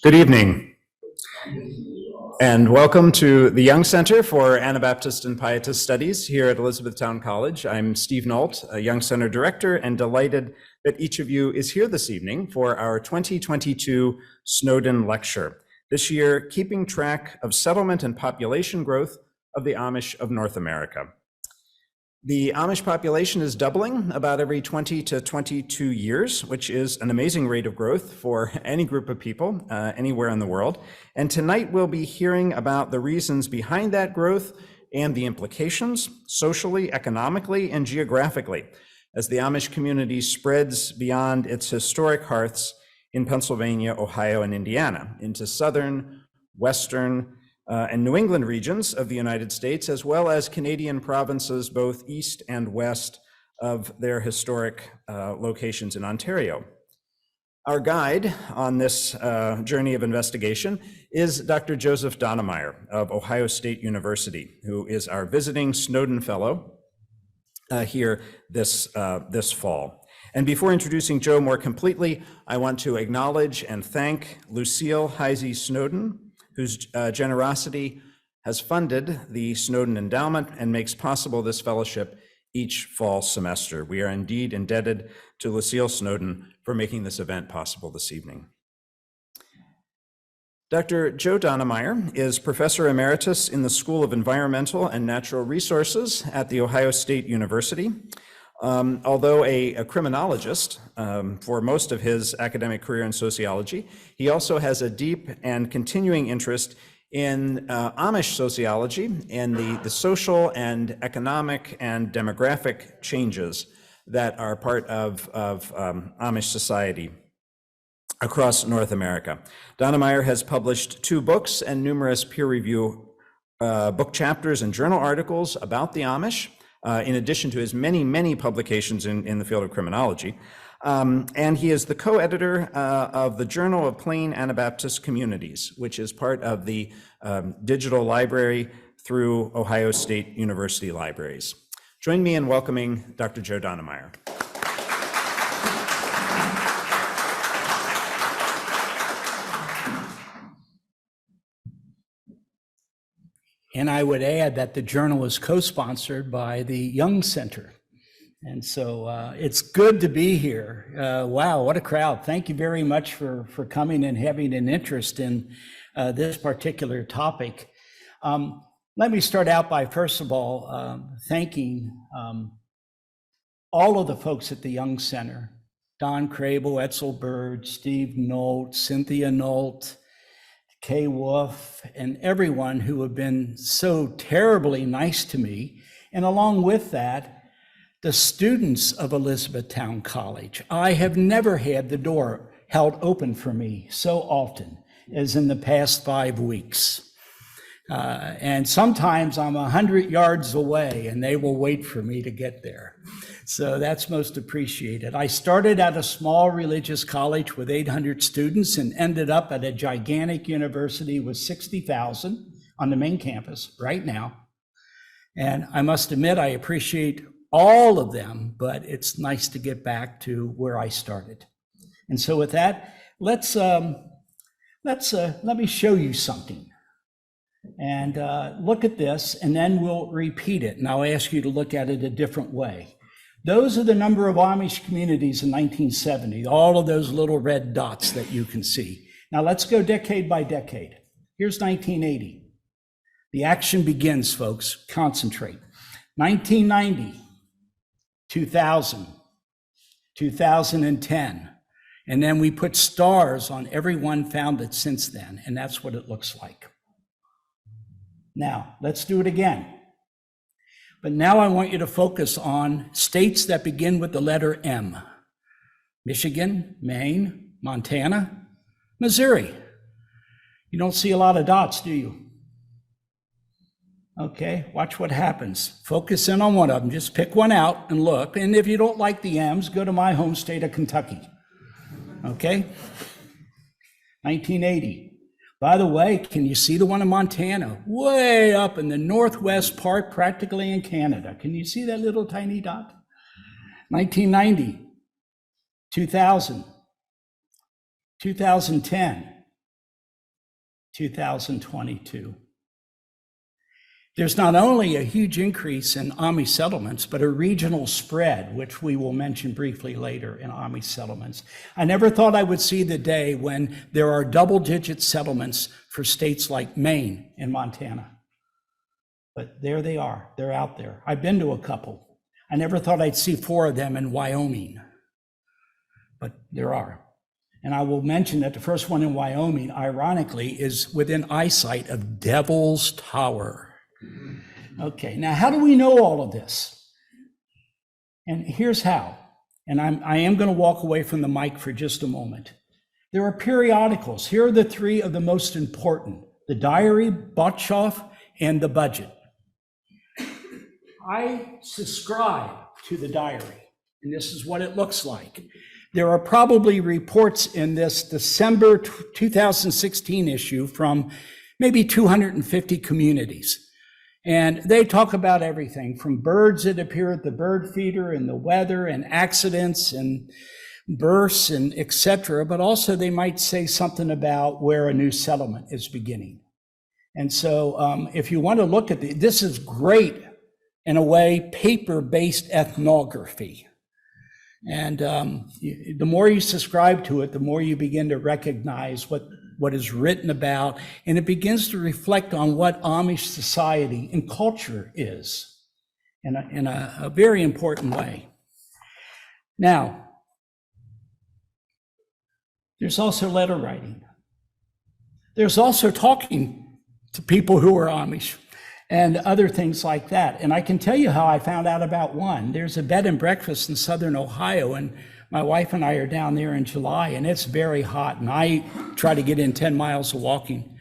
Good evening, and welcome to the Young Center for Anabaptist and Pietist Studies here at Elizabethtown College. I'm Steve Nault, a Young Center Director, and delighted that each of you is here this evening for our 2022 Snowden Lecture. This year, keeping track of settlement and population growth of the Amish of North America. The Amish population is doubling about every 20 to 22 years, which is an amazing rate of growth for any group of people anywhere in the world. And tonight we'll be hearing about the reasons behind that growth and the implications socially, economically, and geographically as the Amish community spreads beyond its historic hearths in Pennsylvania, Ohio, and Indiana into southern, western, and New England regions of the United States, as well as Canadian provinces, both east and west of their historic locations in Ontario. Our guide on this journey of investigation is Dr. Joseph Donnemeyer of Ohio State University, who is our visiting Snowden Fellow here this fall. And before introducing Joe more completely, I want to acknowledge and thank Lucille Heisey Snowden, whose generosity has funded the Snowden Endowment and makes possible this fellowship each fall semester. We are indeed indebted to Lucille Snowden for making this event possible this evening. Dr. Joe Donnemeyer is Professor Emeritus in the School of Environmental and Natural Resources at The Ohio State University. Although a criminologist for most of his academic career in sociology, he also has a deep and continuing interest in Amish sociology and the social and economic and demographic changes that are part of Amish society across North America. Donnemeyer has published 2 books and numerous peer review book chapters and journal articles about the Amish, in addition to his many publications in the field of criminology. And he is the co-editor of the Journal of Plain Anabaptist Communities, which is part of the digital library through Ohio State University Libraries. Join me in welcoming Dr. Joe Donnemeyer. And I would add that the journal is co-sponsored by the Young Center. And so it's good to be here. Wow, what a crowd. Thank you very much for coming and having an interest in this particular topic. Let me start out by, first of all, thanking all of the folks at the Young Center, Don Crable, Etzel Bird, Steve Nault, Cynthia Nault, Kay Wolf, and everyone who have been so terribly nice to me. And along with that, the students of Elizabethtown College. I have never had the door held open for me so often as in the past 5 weeks. And sometimes I'm 100 yards away and they will wait for me to get there. So that's most appreciated. I started at a small religious college with 800 students and ended up at a gigantic university with 60,000 on the main campus right now. And I must admit, I appreciate all of them, but it's nice to get back to where I started. And so with that, let me show you something. And look at this, and then we'll repeat it. And I'll ask you to look at it a different way. Those are the number of Amish communities in 1970, all of those little red dots that you can see. Now let's go decade by decade. Here's 1980. The action begins, folks. Concentrate. 1990, 2000, 2010. And then we put stars on everyone founded since then, and that's what it looks like. Now, let's do it again. But now I want you to focus on states that begin with the letter M. Michigan, Maine, Montana, Missouri. You don't see a lot of dots, do you? Okay, watch what happens. Focus in on one of them. Just pick one out and look. And if you don't like the M's, go to my home state of Kentucky. Okay? 1980. By the way, can you see the one in Montana? Way up in the northwest part, practically in Canada. Can you see that little tiny dot? 1990, 2000, 2010, 2022. There's not only a huge increase in Amish settlements, but a regional spread, which we will mention briefly later in Amish settlements. I never thought I would see the day when there are double-digit settlements for states like Maine and Montana. But there they are, they're out there. I've been to a couple. I never thought I'd see 4 of them in Wyoming, but there are. And I will mention that the first one in Wyoming, ironically, is within eyesight of Devil's Tower. Okay, now how do we know all of this? And here's how. And I am going to walk away from the mic for just a moment. There are periodicals. Here are the 3 of the most important: the Diary, Botchoff, and the Budget. I subscribe to the Diary, and this is what it looks like. There are probably reports in this December 2016 issue from maybe 250 communities. And they talk about everything from birds that appear at the bird feeder and the weather and accidents and births and et cetera, but also they might say something about where a new settlement is beginning. And so if you want to look at this is great, in a way, paper-based ethnography. And the more you subscribe to it, the more you begin to recognize what is written about, and it begins to reflect on what Amish society and culture is in a very important way. Now, there's also letter writing. There's also talking to people who are Amish and other things like that. And I can tell you how I found out about one. There's a bed and breakfast in Southern Ohio, and my wife and I are down there in July, and it's very hot, and I try to get in 10 miles of walking.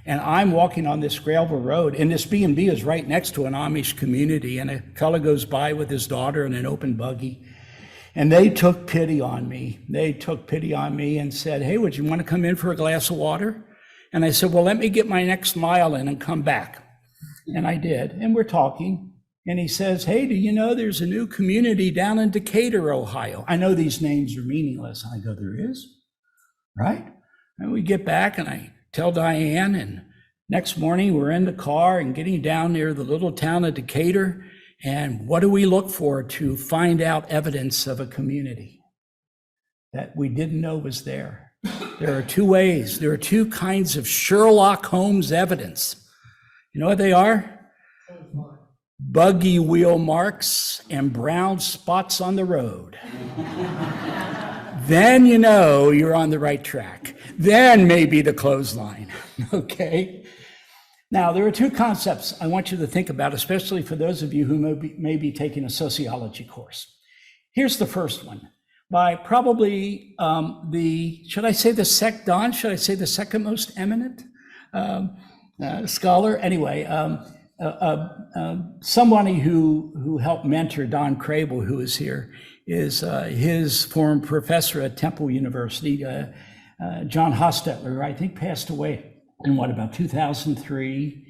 And I'm walking on this gravel road, and this B&B is right next to an Amish community, and a fellow goes by with his daughter in an open buggy, and they took pity on me. They took pity on me and said, "Hey, would you want to come in for a glass of water?" And I said, "Well, let me get my next mile in and come back." And I did, and we're talking. And he says, "Hey, do you know there's a new community down in Decatur, Ohio? I know these names are meaningless." And I go, "There is?" Right? And we get back and I tell Diane, and next morning we're in the car and getting down near the little town of Decatur. And what do we look for to find out evidence of a community that we didn't know was there? There are 2 ways. There are 2 kinds of Sherlock Holmes evidence. You know what they are? Buggy wheel marks and brown spots on the road. Then you know you're on the right track. Then maybe the clothesline, okay? Now, there are 2 concepts I want you to think about, especially for those of you who may be taking a sociology course. Here's the first one. By probably should I say the second most eminent scholar? Anyway, somebody who helped mentor Don Crable, who is here, is his former professor at Temple University, John Hostetler, I think passed away in about 2003.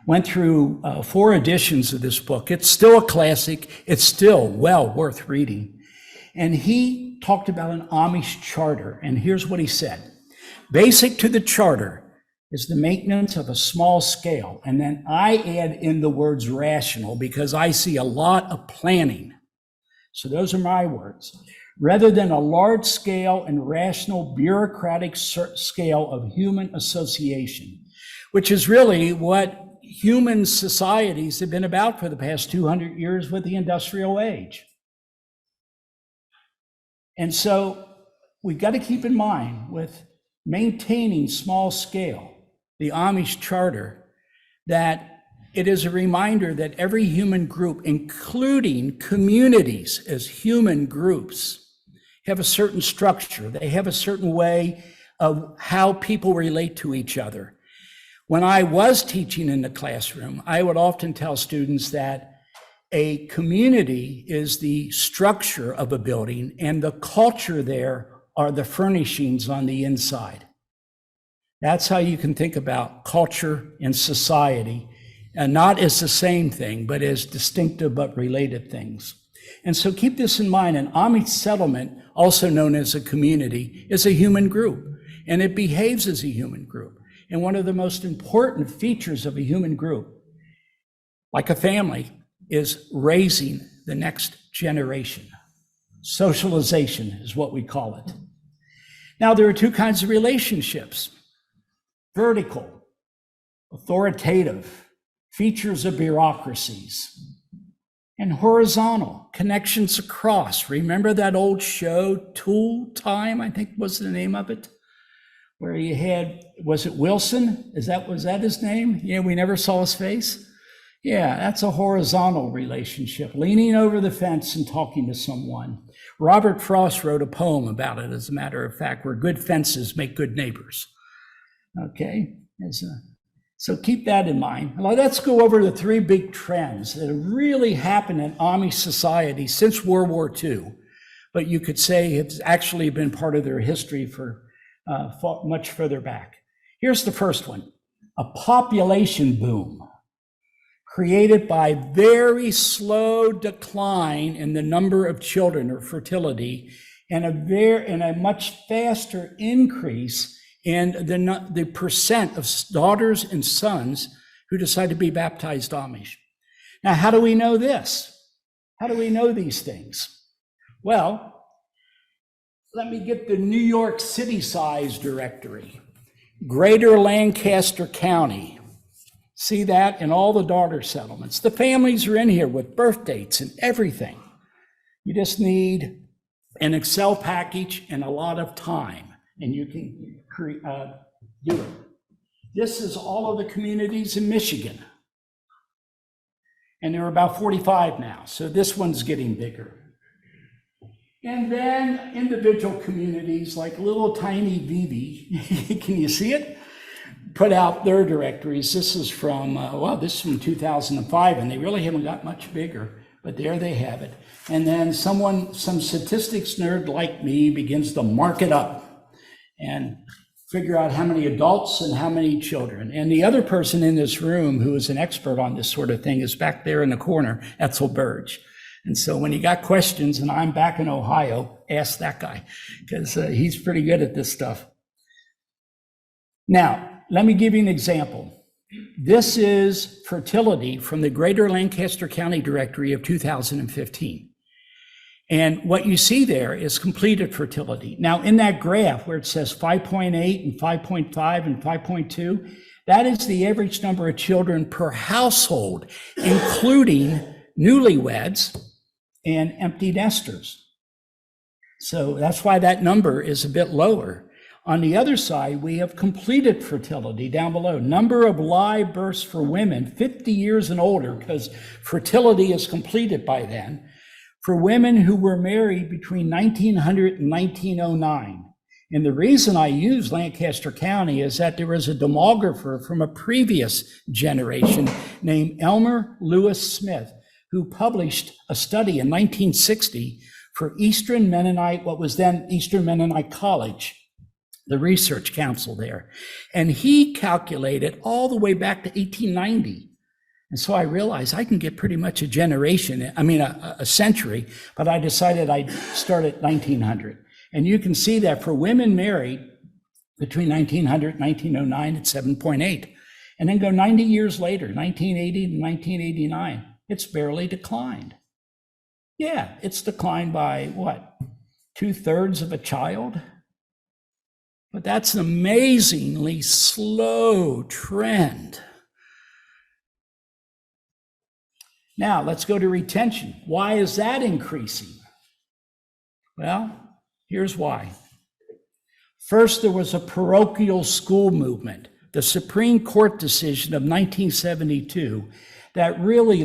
Went through 4 editions of this book. It's still a classic. It's still well worth reading. And he talked about an Amish charter. And here's what he said. Basic to the charter is the maintenance of a small scale. And then I add in the words rational because I see a lot of planning. So those are my words. Rather than a large scale and rational bureaucratic scale of human association, which is really what human societies have been about for the past 200 years with the industrial age. And so we've got to keep in mind with maintaining small scale, the Amish charter, that it is a reminder that every human group, including communities as human groups, have a certain structure. They have a certain way of how people relate to each other. When I was teaching in the classroom, I would often tell students that a community is the structure of a building, and the culture there are the furnishings on the inside. That's how you can think about culture and society, and not as the same thing, but as distinctive but related things. And so keep this in mind. An Amish settlement, also known as a community, is a human group, and it behaves as a human group. And one of the most important features of a human group, like a family, is raising the next generation. Socialization is what we call it. Now, there are two kinds of relationships: vertical, authoritative, features of bureaucracies, and horizontal, connections across. Remember that old show, Tool Time, I think was the name of it, where you had, was it Wilson? Was that his name? Yeah, we never saw his face. Yeah, that's a horizontal relationship, leaning over the fence and talking to someone. Robert Frost wrote a poem about it, as a matter of fact, where good fences make good neighbors. Okay, so keep that in mind. Now let's go over the three big trends that have really happened in Amish society since World War II, but you could say it's actually been part of their history for much further back. Here's the first one: a population boom created by very slow decline in the number of children, or fertility, and a much faster increase in the percent of daughters and sons who decide to be baptized Amish. Now, how do we know this? How do we know these things? Well, let me get the New York City size directory. Greater Lancaster County. See that in all the daughter settlements. The families are in here with birth dates and everything. You just need an Excel package and a lot of time, and you can do it. This is all of the communities in Michigan. And there are about 45 now, so this one's getting bigger. And then individual communities like little tiny Vivi, can you see it? Put out their directories. This is from, this is from 2005, and they really haven't got much bigger, but there they have it. And then some statistics nerd like me begins to mark it up and figure out how many adults and how many children. And the other person in this room who is an expert on this sort of thing is back there in the corner, Etzel Burge. And so when you got questions, and I'm back in Ohio, ask that guy, because he's pretty good at this stuff. Now, let me give you an example. This is fertility from the Greater Lancaster County Directory of 2015. And what you see there is completed fertility. Now, in that graph where it says 5.8 and 5.5 and 5.2, that is the average number of children per household, including newlyweds and empty nesters. So that's why that number is a bit lower. On the other side, we have completed fertility down below. Number of live births for women 50 years and older, because fertility is completed by then, for women who were married between 1900 and 1909. And the reason I use Lancaster County is that there was a demographer from a previous generation named Elmer Lewis Smith, who published a study in 1960 for Eastern Mennonite, what was then Eastern Mennonite College, the research council there. And he calculated all the way back to 1890. And so I realized I can get pretty much a century, but I decided I'd start at 1900. And you can see that for women married between 1900 and 1909, it's 7.8. And then go 90 years later, 1980 to 1989, it's barely declined. Yeah, it's declined by what, 2/3 of a child? But that's an amazingly slow trend. Now, let's go to retention. Why is that increasing? Well, here's why. First, there was a parochial school movement, the Supreme Court decision of 1972, that really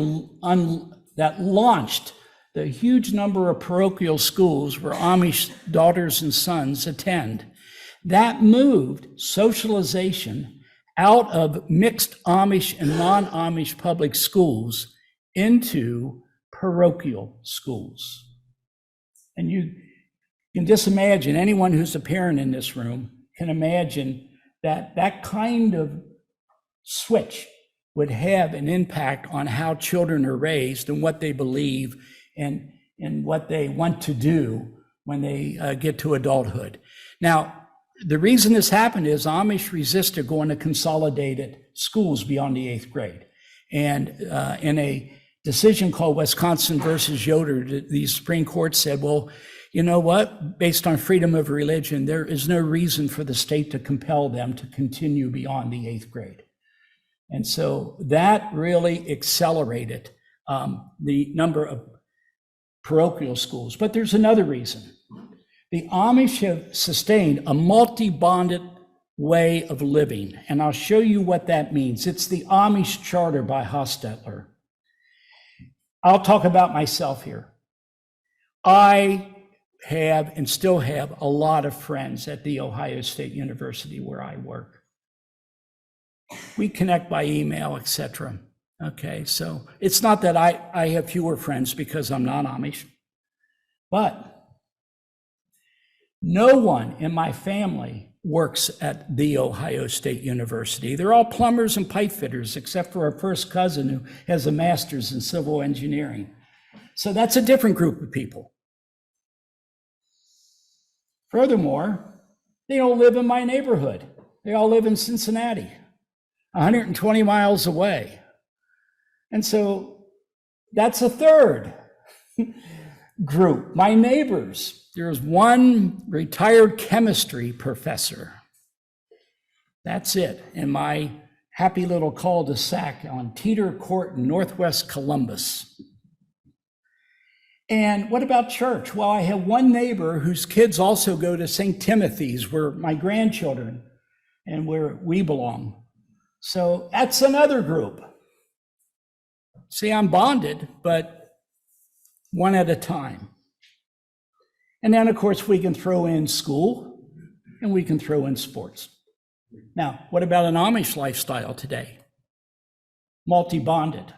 that launched the huge number of parochial schools where Amish daughters and sons attend. That moved socialization out of mixed Amish and non-Amish public schools into parochial schools. And you can just imagine, anyone who's a parent in this room can imagine that that kind of switch would have an impact on how children are raised and what they believe and what they want to do when they get to adulthood. Now, the reason this happened is Amish resisted going to consolidated schools beyond the 8th grade. And in a decision called Wisconsin versus Yoder, the Supreme Court said, well, you know what? Based on freedom of religion, there is no reason for the state to compel them to continue beyond the 8th grade. And so that really accelerated the number of parochial schools. But there's another reason. The Amish have sustained a multi-bonded way of living, and I'll show you what that means. It's the Amish Charter by Hostetler. I'll talk about myself here. I have and still have a lot of friends at The Ohio State University where I work. We connect by email, etc. Okay, so it's not that I have fewer friends because I'm not Amish, but no one in my family works at The Ohio State University. They're all plumbers and pipe fitters, except for our first cousin who has a master's in civil engineering. So that's a different group of people. Furthermore, they don't live in my neighborhood. They all live in Cincinnati, 120 miles away. And so that's a third group. My neighbors, there's one retired chemistry professor. That's it in my happy little cul-de-sac on Teeter Court in Northwest Columbus. And what about church? Well, I have one neighbor whose kids also go to St. Timothy's, where my grandchildren and where we belong. So that's another group. See, I'm bonded, but one at a time. And then, of course, we can throw in school and we can throw in sports. Now, what about an Amish lifestyle today? Multi-bonded.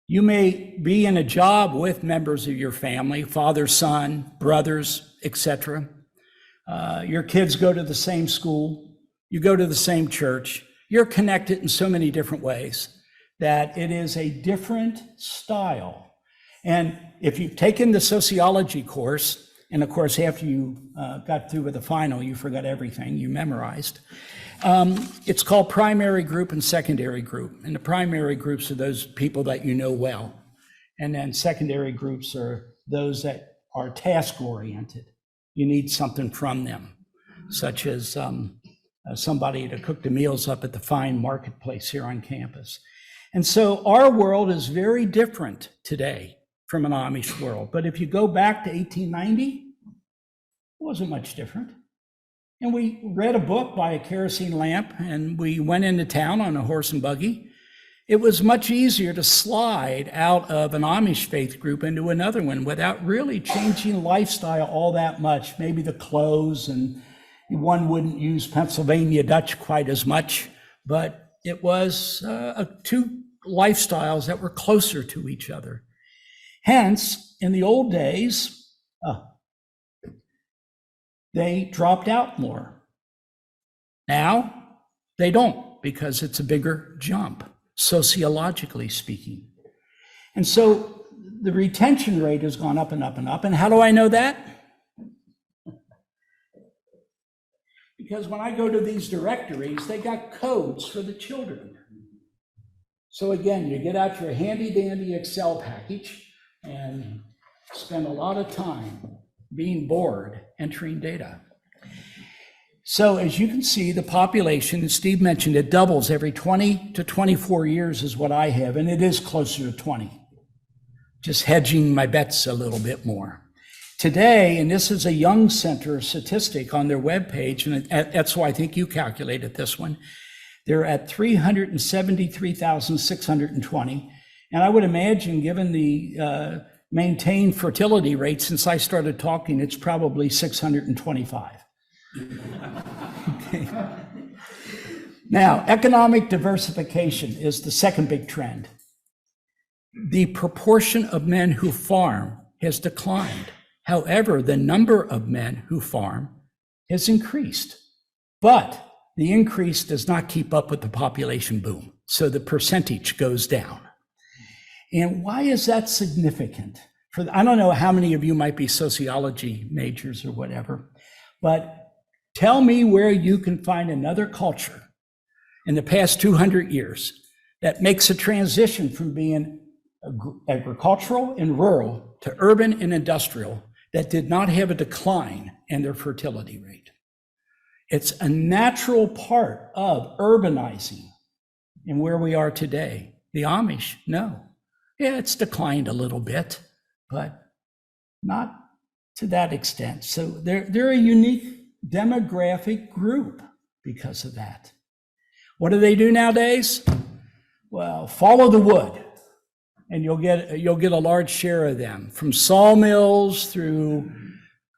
You may be in a job with members of your family, father, son, brothers, etc. Your kids go to the same school. You go to the same church. You're connected in so many different ways that it is a different style. And if you've taken the sociology course, and of course, after you got through with the final, you forgot everything you memorized. It's called primary group and secondary group. And the primary groups are those people that you know well. And then secondary groups are those that are task-oriented. You need something from them, such as somebody to cook the meals up at the fine marketplace here on campus. And so our world is very different today from an Amish world. But if you go back to 1890, it wasn't much different. And we read a book by a kerosene lamp, and we went into town on a horse and buggy. It was much easier to slide out of an Amish faith group into another one without really changing lifestyle all that much. Maybe the clothes, and one wouldn't use Pennsylvania Dutch quite as much, but it was two lifestyles that were closer to each other. Hence, in the old days, they dropped out more. Now, they don't, because it's a bigger jump, sociologically speaking. And so the retention rate has gone up and up and up. And how do I know that? Because when I go to these directories, they got codes for the children. So again, you get out your handy dandy Excel package and spend a lot of time being bored entering data. So as you can see, the population, and Steve mentioned, it doubles every 20 to 24 years is what I have, and it is closer to 20. Just hedging my bets a little bit more. Today, and this is a Young Center statistic on their webpage, and that's why I think you calculated this one, they're at 373,620. And I would imagine, given the maintained fertility rate since I started talking, it's probably 625. Okay. Now, economic diversification is the second big trend. The proportion of men who farm has declined. However, the number of men who farm has increased. But the increase does not keep up with the population boom, so the percentage goes down. And why is that significant? I don't know how many of you might be sociology majors or whatever, but Tell me where you can find another culture in the past 200 years that makes a transition from being agricultural and rural to urban and industrial that did not have a decline in their fertility rate. It's a natural part of urbanizing and where we are today. The Amish, no. Yeah, it's declined a little bit, but not to that extent. So they're a unique demographic group because of that. What do they do nowadays? Well, follow the wood, and you'll get a large share of them, from sawmills through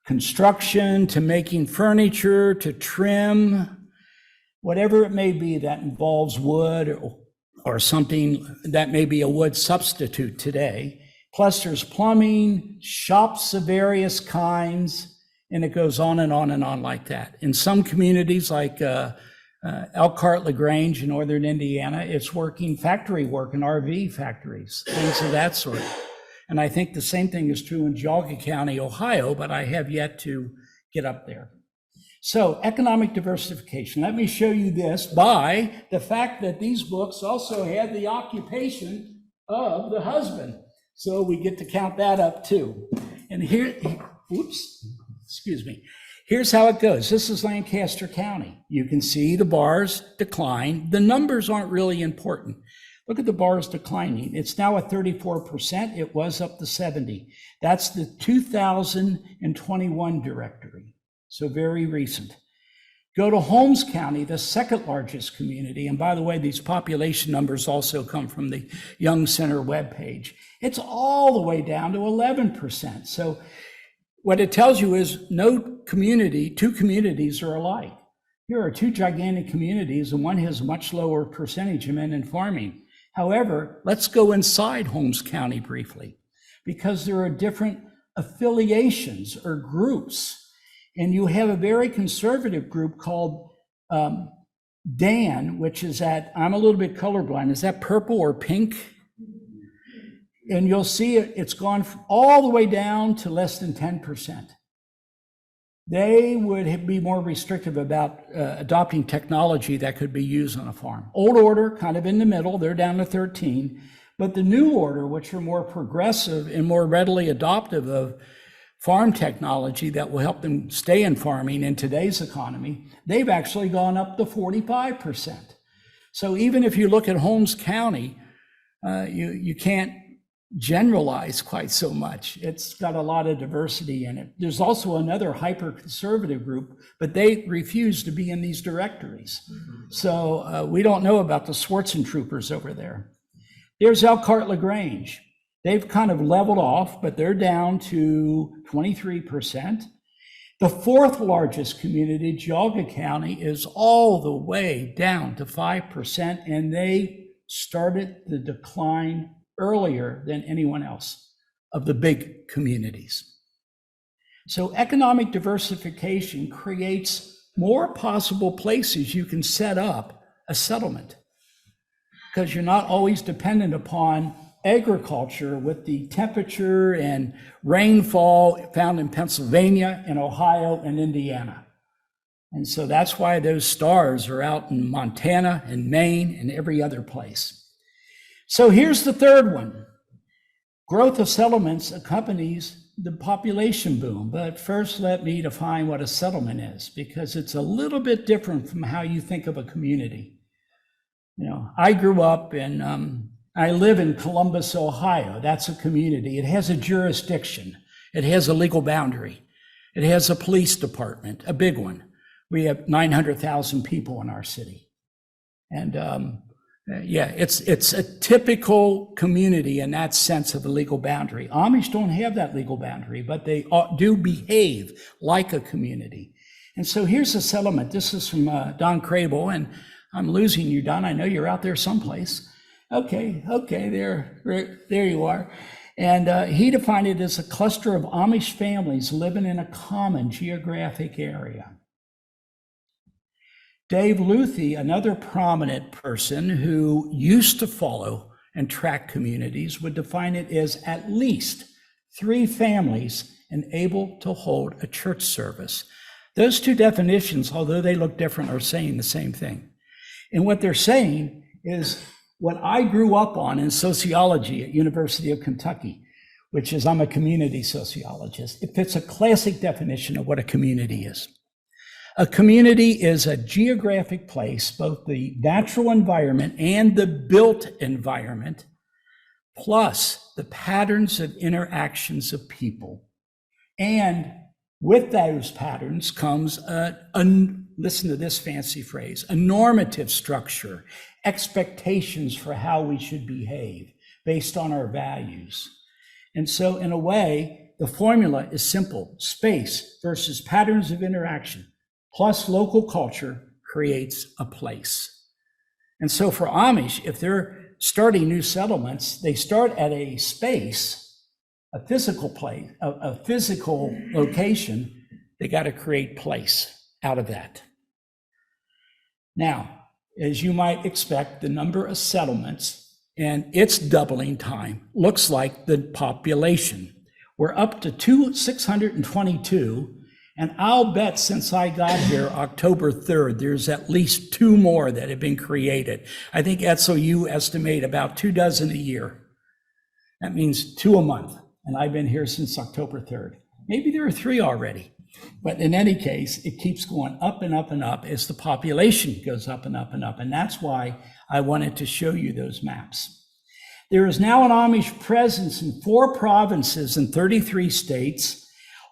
construction to making furniture to trim, whatever it may be that involves wood or something that may be a wood substitute today. Plus there's plumbing, shops of various kinds, and it goes on and on and on like that. In some communities like Elkhart LaGrange in northern Indiana, it's working factory work in RV factories, things of that sort. And I think the same thing is true in Geauga County, Ohio, but I have yet to get up there. So economic diversification. Let me show you this by the fact that these books also have the occupation of the husband. So we get to count that up too. And here, oops, excuse me. Here's how it goes. This is Lancaster County. You can see the bars decline. The numbers aren't really important. Look at the bars declining. It's now at 34%. It was up to 70. That's the 2021 directory. So very recent. Go to Holmes County, the second largest community. And by the way, these population numbers also come from the Young Center webpage. It's all the way down to 11%. So what it tells you is no community, two communities are alike. Here are two gigantic communities, and one has a much lower percentage of men in farming. However, let's go inside Holmes County briefly, because there are different affiliations or groups. And you have a very conservative group called Dan, which is I'm a little bit colorblind. Is that purple or pink? And you'll see it's gone all the way down to less than 10%. They would be more restrictive about adopting technology that could be used on a farm. Old order, kind of in the middle, they're down to 13. But the new order, which are more progressive and more readily adoptive of farm technology that will help them stay in farming in today's economy, they've actually gone up to 45%. So even if you look at Holmes County, you can't generalize quite so much. It's got a lot of diversity in it. There's also another hyper-conservative group, but they refuse to be in these directories. So we don't know about the Schwarzentroopers over there. There's Elkhart LaGrange. They've kind of leveled off, but they're down to 23%. The fourth largest community, Geauga County, is all the way down to 5%, and they started the decline earlier than anyone else of the big communities. So economic diversification creates more possible places you can set up a settlement, because you're not always dependent upon agriculture with the temperature and rainfall found in Pennsylvania and Ohio and Indiana. And so that's why those stars are out in Montana and Maine and every other place. So here's the third one. Growth of settlements accompanies the population boom. But first, let me define what a settlement is, because it's a little bit different from how you think of a community. You know, I grew up I live in Columbus, Ohio. That's a community. It has a jurisdiction. It has a legal boundary. It has a police department, a big one. We have 900,000 people in our city. And yeah, it's a typical community in that sense of a legal boundary. Amish don't have that legal boundary, but they do behave like a community. And so here's a settlement. This is from Don Crable, and I'm losing you, Don. I know you're out there someplace. Okay, there you are. And he defined it as a cluster of Amish families living in a common geographic area. Dave Luthi, another prominent person who used to follow and track communities, would define it as at least 3 families and able to hold a church service. Those two definitions, although they look different, are saying the same thing. And what they're saying is what I grew up on in sociology at University of Kentucky, which is I'm a community sociologist. It fits a classic definition of what a community is. A community is a geographic place, both the natural environment and the built environment, plus the patterns of interactions of people. And with those patterns comes listen to this fancy phrase, a normative structure, expectations for how we should behave based on our values. And so in a way, the formula is simple. Space versus patterns of interaction plus local culture creates a place. And so for Amish, if they're starting new settlements, they start at a space, a physical place, a physical location. They got to create place out of that. Now, as you might expect, the number of settlements and its doubling time looks like the population. We're up to 622, and I'll bet since I got here October 3rd, there's at least 2 more that have been created. I think Etzel, you estimate about 24 a year. That means 2 a month, and I've been here since October 3rd. Maybe there are 3 already. But in any case, it keeps going up and up and up as the population goes up and up and up. And that's why I wanted to show you those maps. There is now an Amish presence in 4 provinces and 33 states,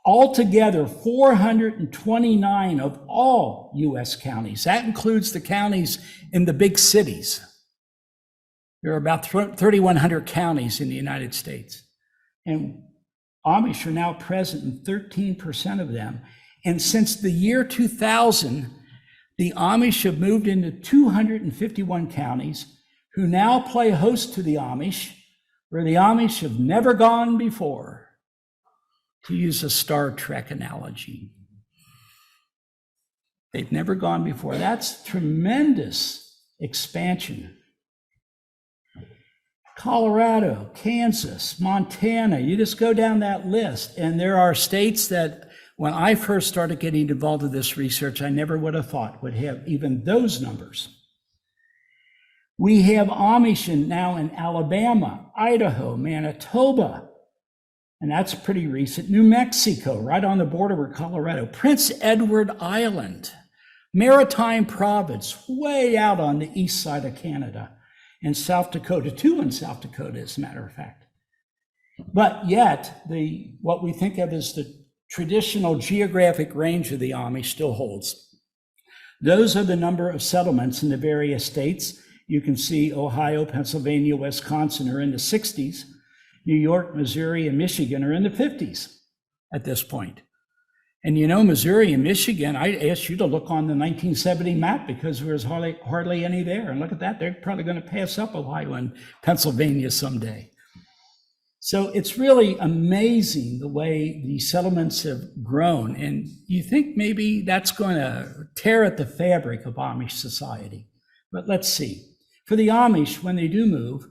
altogether 429 of all U.S. counties. That includes the counties in the big cities. There are about 3,100 counties in the United States. And Amish are now present in 13% of them. And since the year 2000, the Amish have moved into 251 counties who now play host to the Amish, where the Amish have never gone before, to use a Star Trek analogy. They've never gone before. That's tremendous expansion. Colorado, Kansas, Montana, you just go down that list. And there are states that when I first started getting involved in this research, I never would have thought would have even those numbers. We have Amish now in Alabama, Idaho, Manitoba, and that's pretty recent. New Mexico, right on the border with Colorado, Prince Edward Island, Maritime Province, way out on the east side of Canada. In South Dakota, 2 in South Dakota, as a matter of fact. But yet, what we think of as the traditional geographic range of the Amish still holds. Those are the number of settlements in the various states. You can see Ohio, Pennsylvania, Wisconsin are in the 60s. New York, Missouri, and Michigan are in the 50s at this point. And you know, Missouri and Michigan, I asked you to look on the 1970 map because there was hardly any there. And look at that, they're probably going to pass up Ohio and Pennsylvania someday. So it's really amazing the way the settlements have grown. And you think maybe that's going to tear at the fabric of Amish society. But let's see. For the Amish, when they do move,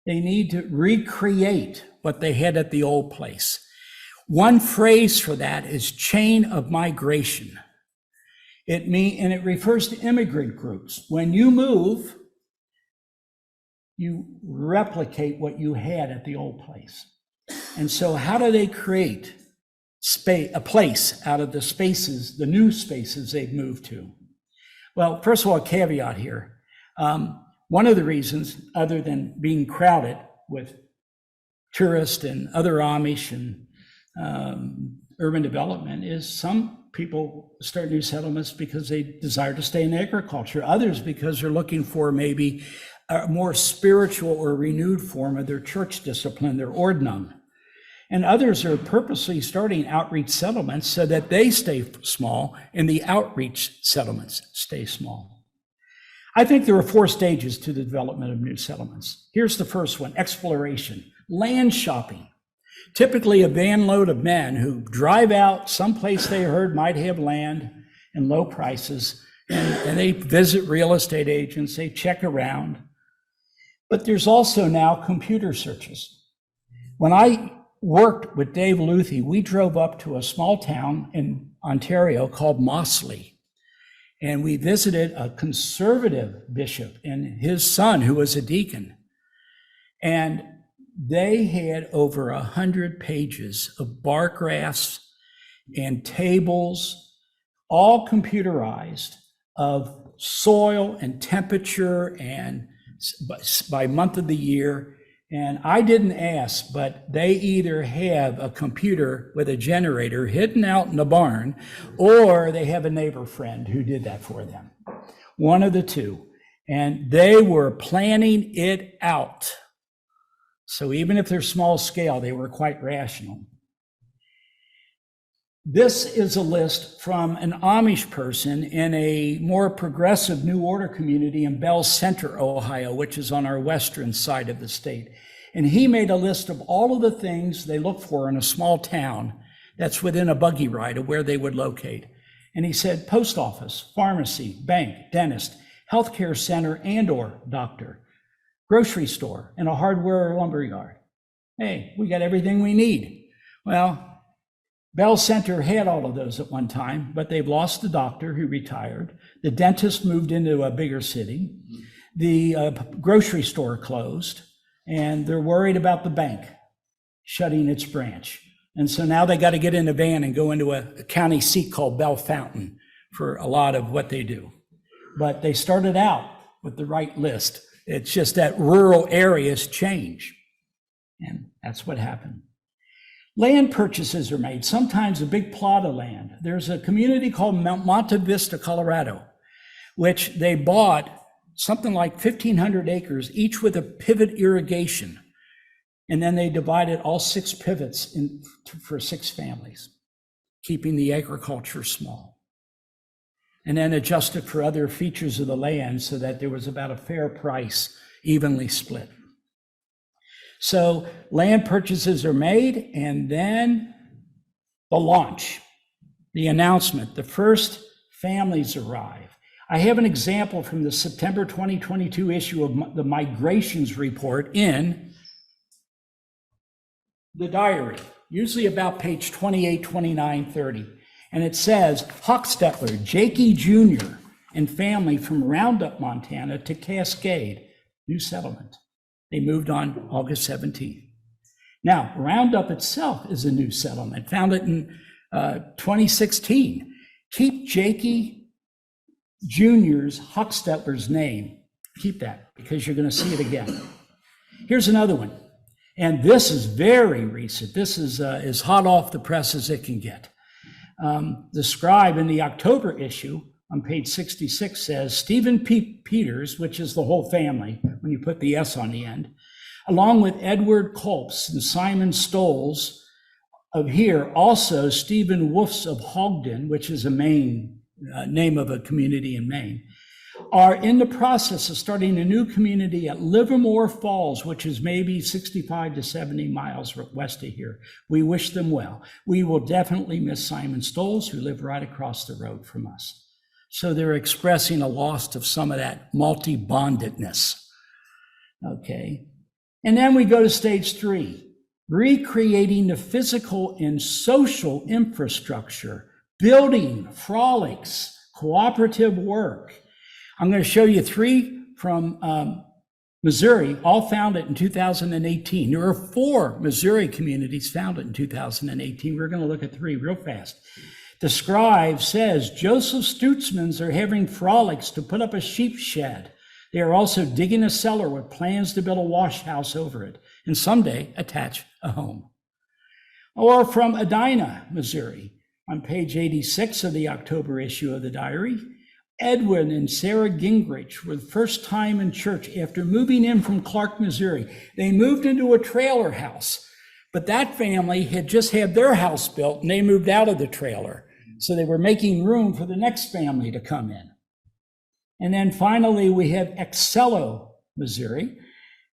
they need to recreate what they had at the old place. One phrase for that is chain of migration. And it refers to immigrant groups. When you move, you replicate what you had at the old place. And so how do they create a place out of the spaces, the new spaces they've moved to? Well, first of all, a caveat here. One of the reasons, other than being crowded with tourists and other Amish and urban development, is some people start new settlements because they desire to stay in agriculture. Others because they're looking for maybe a more spiritual or renewed form of their church discipline, their ordnung. And others are purposely starting outreach settlements so that they stay small and the outreach settlements stay small. I think there are 4 stages to the development of new settlements. Here's the first one: exploration, land shopping. Typically a van load of men who drive out someplace they heard might have land and low prices, and they visit real estate agents, they check around. But there's also now computer searches. When I worked with Dave Luthi, we drove up to a small town in Ontario called Mossley. And we visited a conservative bishop and his son, who was a deacon. And they had over 100 pages of bar graphs and tables, all computerized, of soil and temperature and by month of the year. And I didn't ask, but they either have a computer with a generator hidden out in the barn, or they have a neighbor friend who did that for them. One of the two. And they were planning it out. So even if they're small scale, they were quite rational. This is a list from an Amish person in a more progressive New Order community in Bell Center, Ohio, which is on our western side of the state. And he made a list of all of the things they look for in a small town that's within a buggy ride of where they would locate. And he said post office, pharmacy, bank, dentist, healthcare center and/or doctor, grocery store, and a hardware or lumber yard. Hey, we got everything we need. Well, Bell Center had all of those at one time, but they've lost the doctor who retired. The dentist moved into a bigger city. The grocery store closed, and they're worried about the bank shutting its branch. And so now they got to get in a van and go into a county seat called Bell Fountain for a lot of what they do. But they started out with the right list. It's just that rural areas change. And that's what happened. Land purchases are made, sometimes a big plot of land. There's a community called Monte Vista, Colorado, which they bought something like 1,500 acres, each with a pivot irrigation. And then they divided all 6 pivots for 6 families, keeping the agriculture small. And then adjusted for other features of the land so that there was about a fair price, evenly split. So land purchases are made, and then the launch, the announcement, the first families arrive. I have an example from the September 2022 issue of the Migrations Report in the diary, usually about page 28, 29, 30. And it says, Hochstetler, Jakey Jr., and family from Roundup, Montana to Cascade, new settlement. They moved on August 17th. Now, Roundup itself is a new settlement, founded in 2016. Keep Jakey Jr.'s Hochstetler's name. Keep that, because you're going to see it again. Here's another one. And this is very recent. This is as hot off the press as it can get. The scribe in the October issue on page 66 says, Stephen Peters, which is the whole family, when you put the S on the end, along with Edward Kolps and Simon Stoles of here, also Stephen Wolfs of Hogden, which is a Maine, name of a community in Maine, are in the process of starting a new community at Livermore Falls, which is maybe 65 to 70 miles west of here. We wish them well. We will definitely miss Simon Stoles, who live right across the road from us. So they're expressing a loss of some of that multi-bondedness. Okay. And then we go to stage 3, recreating the physical and social infrastructure, building frolics, cooperative work. I'm going to show you 3 from Missouri, all founded in 2018. There are 4 Missouri communities founded in 2018. We're going to look at 3 real fast. The scribe says Joseph Stutzmans are having frolics to put up a sheep shed. They are also digging a cellar with plans to build a wash house over it and someday attach a home. Or from Edina, Missouri, on page 86 of the October issue of the diary, Edwin and Sarah Gingrich were the first time in church after moving in from Clark, Missouri. They moved into a trailer house, but that family had just had their house built and they moved out of the trailer. So they were making room for the next family to come in. And then finally, we have Excello, Missouri.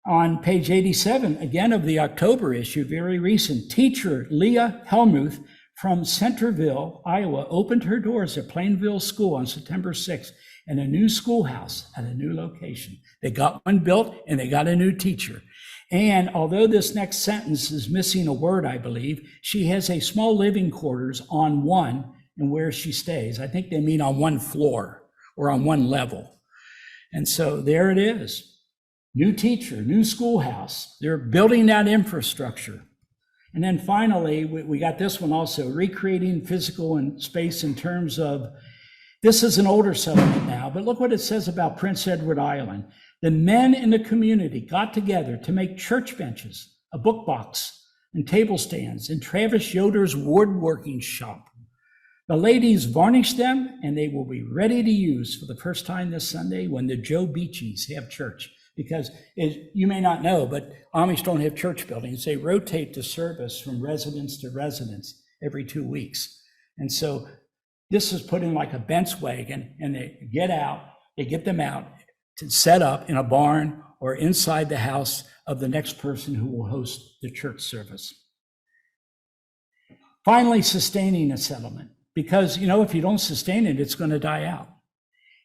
On page 87, again of the October issue, very recent, teacher Leah Helmuth from Centerville, Iowa, opened her doors at Plainville School on September 6th in a new schoolhouse at a new location. They got one built and they got a new teacher. And although this next sentence is missing a word, I believe, she has a small living quarters on one and where she stays. I think they mean on one floor or on one level. And so there it is. New teacher, new schoolhouse. They're building that infrastructure. And then finally, we got this one also, recreating physical and space in terms of, this is an older settlement now, but look what it says about Prince Edward Island. The men in the community got together to make church benches, a book box, and table stands in Travis Yoder's woodworking shop. The ladies varnished them, and they will be ready to use for the first time this Sunday when the Joe Beachies have church. Because you may not know, but Amish don't have church buildings. They rotate the service from residence to residence every 2 weeks. And so this is put in like a bench wagon, and they get them out to set up in a barn or inside the house of the next person who will host the church service. Finally, sustaining a settlement, because, if you don't sustain it, it's going to die out.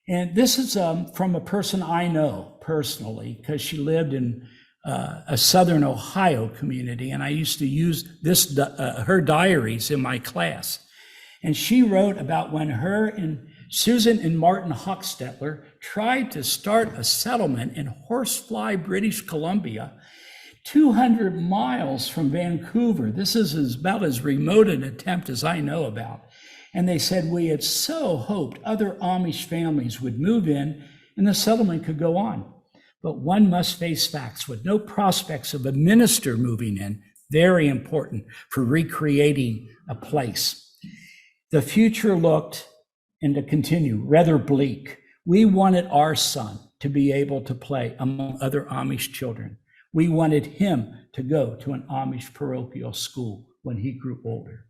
And this is from a person I know personally, because she lived in a Southern Ohio community, and I used to use her diaries in my class. And she wrote about when her and Susan and Martin Hochstetler tried to start a settlement in Horsefly, British Columbia, 200 miles from Vancouver. This is about as remote an attempt as I know about. And they said, we had so hoped other Amish families would move in and the settlement could go on. But one must face facts with no prospects of a minister moving in, very important for recreating a place. The future looked, and to continue, rather bleak. We wanted our son to be able to play among other Amish children. We wanted him to go to an Amish parochial school when he grew older.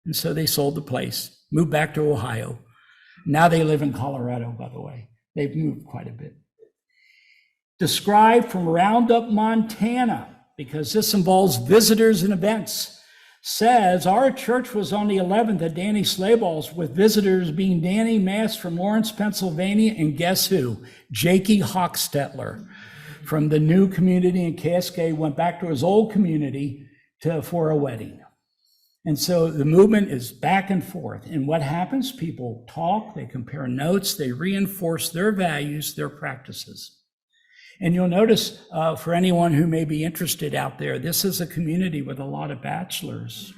And so they sold the place, moved back to Ohio. Now they live in Colorado, by the way. They've moved quite a bit. Described from Roundup, Montana, because this involves visitors and events, says our church was on the 11th at Danny Slayball's, with visitors being Danny Mass from Lawrence, Pennsylvania, and guess who? Jakey Hochstetler from the new community in Cascade went back to his old community for a wedding. And so the movement is back and forth. And what happens? People talk, they compare notes, they reinforce their values, their practices. And you'll notice, for anyone who may be interested out there, this is a community with a lot of bachelors.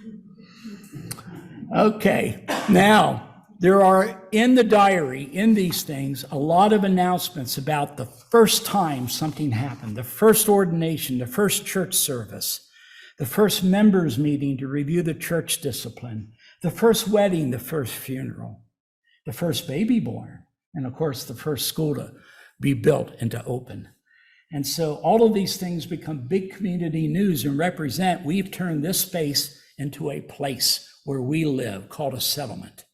Okay, now there are in the diary, in these things, a lot of announcements about the first time something happened, the first ordination, the first church service, the first members meeting to review the church discipline, the first wedding, the first funeral, the first baby born, and of course, the first school to be built and to open. And so all of these things become big community news and represent, we've turned this space into a place where we live called a settlement.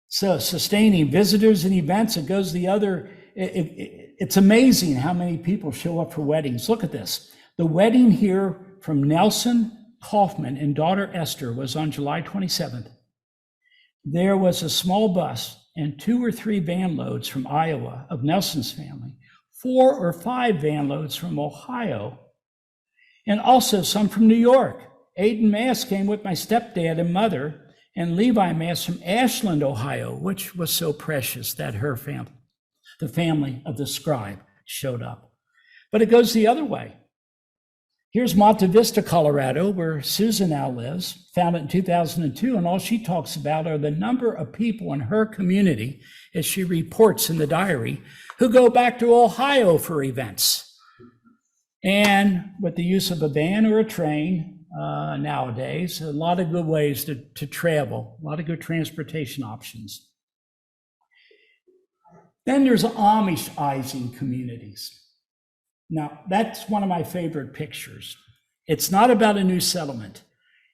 So sustaining visitors and events, it goes the other, it's amazing how many people show up for weddings. Look at this. The wedding here from Nelson Kaufman and daughter Esther was on July 27th. There was a small bus and 2 or 3 van loads from Iowa of Nelson's family, 4 or 5 van loads from Ohio, and also some from New York. Aiden Mass came with my stepdad and mother, and Levi Mass from Ashland, Ohio, which was so precious that her family, the family of the scribe, showed up. But it goes the other way. Here's Monte Vista, Colorado, where Susan now lives, founded in 2002, and all she talks about are the number of people in her community, as she reports in the diary, who go back to Ohio for events. And with the use of a van or a train nowadays, a lot of good ways to travel, a lot of good transportation options. Then there's Amishizing communities. Now, that's one of my favorite pictures. It's not about a new settlement.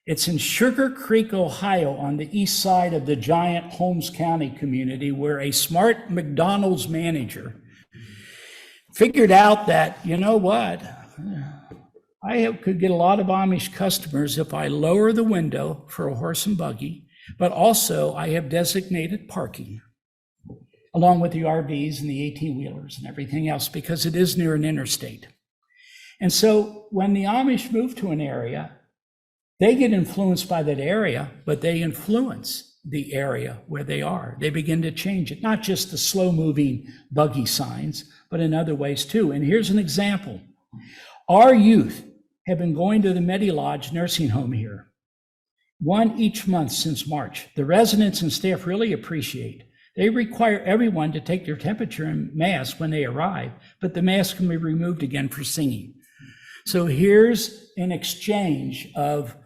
It's in Sugar Creek, Ohio, on the east side of the giant Holmes County community, where a smart McDonald's manager figured out that, you know what, I could get a lot of Amish customers if I lower the window for a horse and buggy, but also I have designated parking, along with the RVs and the 18-wheelers and everything else, because it is near an interstate. And so when the Amish move to an area, they get influenced by that area, but they influence the area where they are. They begin to change it, not just the slow-moving buggy signs, but in other ways too. And here's an example. Our youth have been going to the Medi-Lodge nursing home here, one each month since March. The residents and staff really appreciate. They require everyone to take their temperature and mask when they arrive, but the mask can be removed again for singing. So here's an exchange of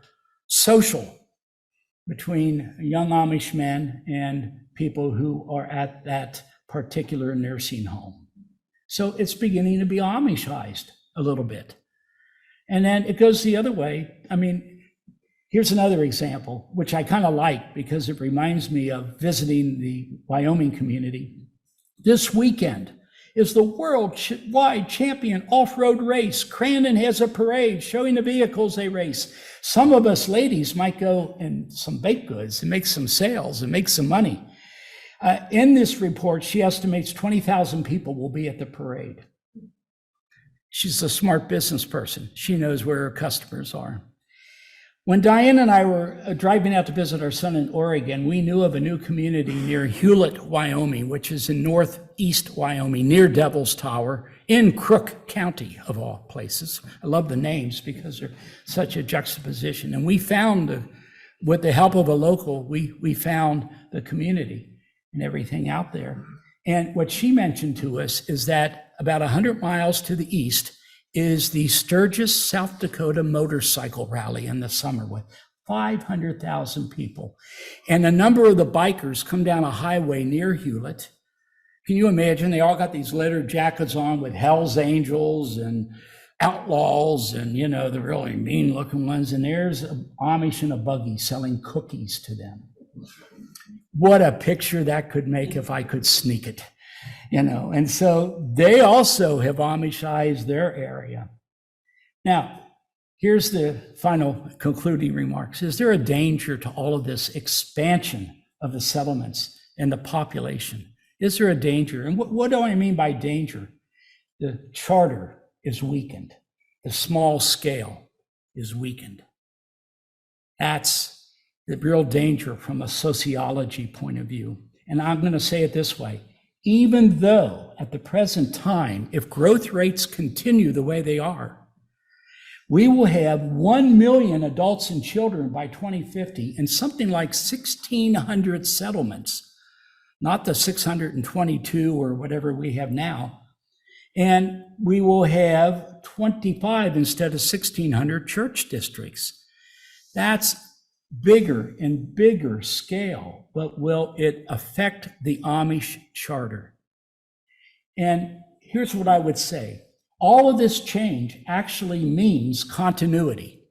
social between young Amish men and people who are at that particular nursing home. So it's beginning to be Amishized a little bit. And then it goes the other way. I mean, here's another example, which I kind of like because it reminds me of visiting the Wyoming community. This weekend is the worldwide champion off-road race. Crandon has a parade showing the vehicles they race. Some of us ladies might go in some baked goods and make some sales and make some money. In this report, she estimates 20,000 people will be at the parade. She's a smart business person. She knows where her customers are. When Diane and I were driving out to visit our son in Oregon, we knew of a new community near Hewlett, Wyoming, which is in northeast Wyoming, near Devil's Tower, in Crook County, of all places. I love the names because they're such a juxtaposition. And we found, with the help of a local, we found the community and everything out there. And what she mentioned to us is that about 100 miles to the east is the Sturgis, South Dakota motorcycle rally in the summer with 500,000 people. And a number of the bikers come down a highway near Hewlett. Can you imagine? They all got these leather jackets on with Hell's Angels and Outlaws and, you know, the really mean looking ones. And there's an Amish in a buggy selling cookies to them. What a picture that could make if I could sneak it. You know, and so they also have Amishized their area. Now, here's the final concluding remarks. Is there a danger to all of this expansion of the settlements and the population? Is there a danger? And what do I mean by danger? The charter is weakened. The small scale is weakened. That's the real danger from a sociology point of view. And I'm going to say it this way. Even though at the present time, if growth rates continue the way they are, we will have 1 million adults and children by 2050 and something like 1,600 settlements, not the 622 or whatever we have now. And we will have 25 instead of 1,600 church districts. That's bigger and bigger scale, but will it affect the Amish charter? And here's what I would say. All of this change actually means continuity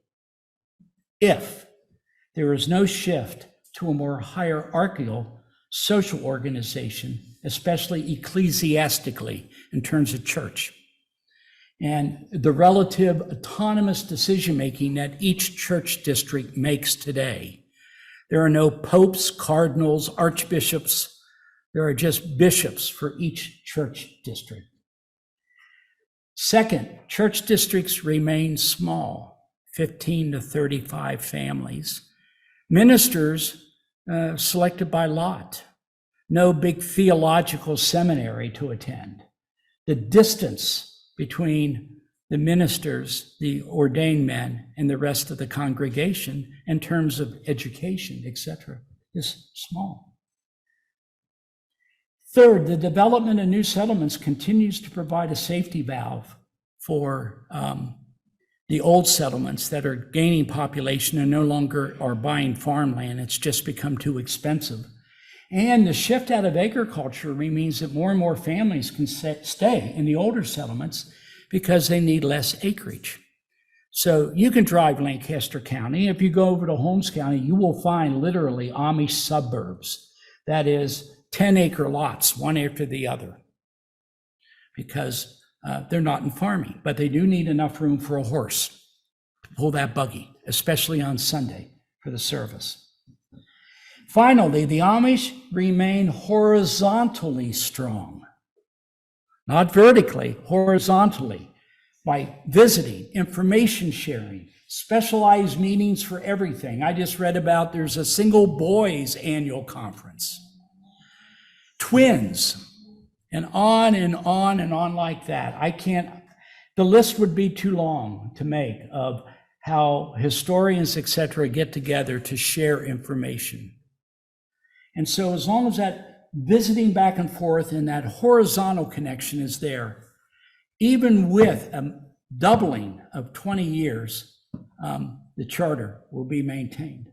if there is no shift to a more hierarchical social organization, especially ecclesiastically in terms of church. And the relative autonomous decision-making that each church district makes today. There are no popes, cardinals, archbishops. There are just bishops for each church district. Second, church districts remain small, 15 to 35 families. Ministers selected by lot. No big theological seminary to attend. The distance between the ministers, the ordained men, and the rest of the congregation in terms of education, etc., is small. Third, the development of new settlements continues to provide a safety valve for the old settlements that are gaining population and no longer are buying farmland. It's just become too expensive. And the shift out of agriculture means that more and more families can stay in the older settlements because they need less acreage. So you can drive Lancaster County. If you go over to Holmes County, you will find literally Amish suburbs. That is 10-acre lots, one after the other, because they're not in farming, but they do need enough room for a horse to pull that buggy, especially on Sunday for the service. Finally, the Amish remain horizontally strong, not vertically, horizontally. by visiting, information sharing, specialized meetings for everything. I just read about there's a single boys annual conference, twins, and on and on and on like that. The list would be too long to make of how historians, et cetera, get together to share information. And so as long as that visiting back and forth and that horizontal connection is there, even with a doubling of 20 years, the charter will be maintained.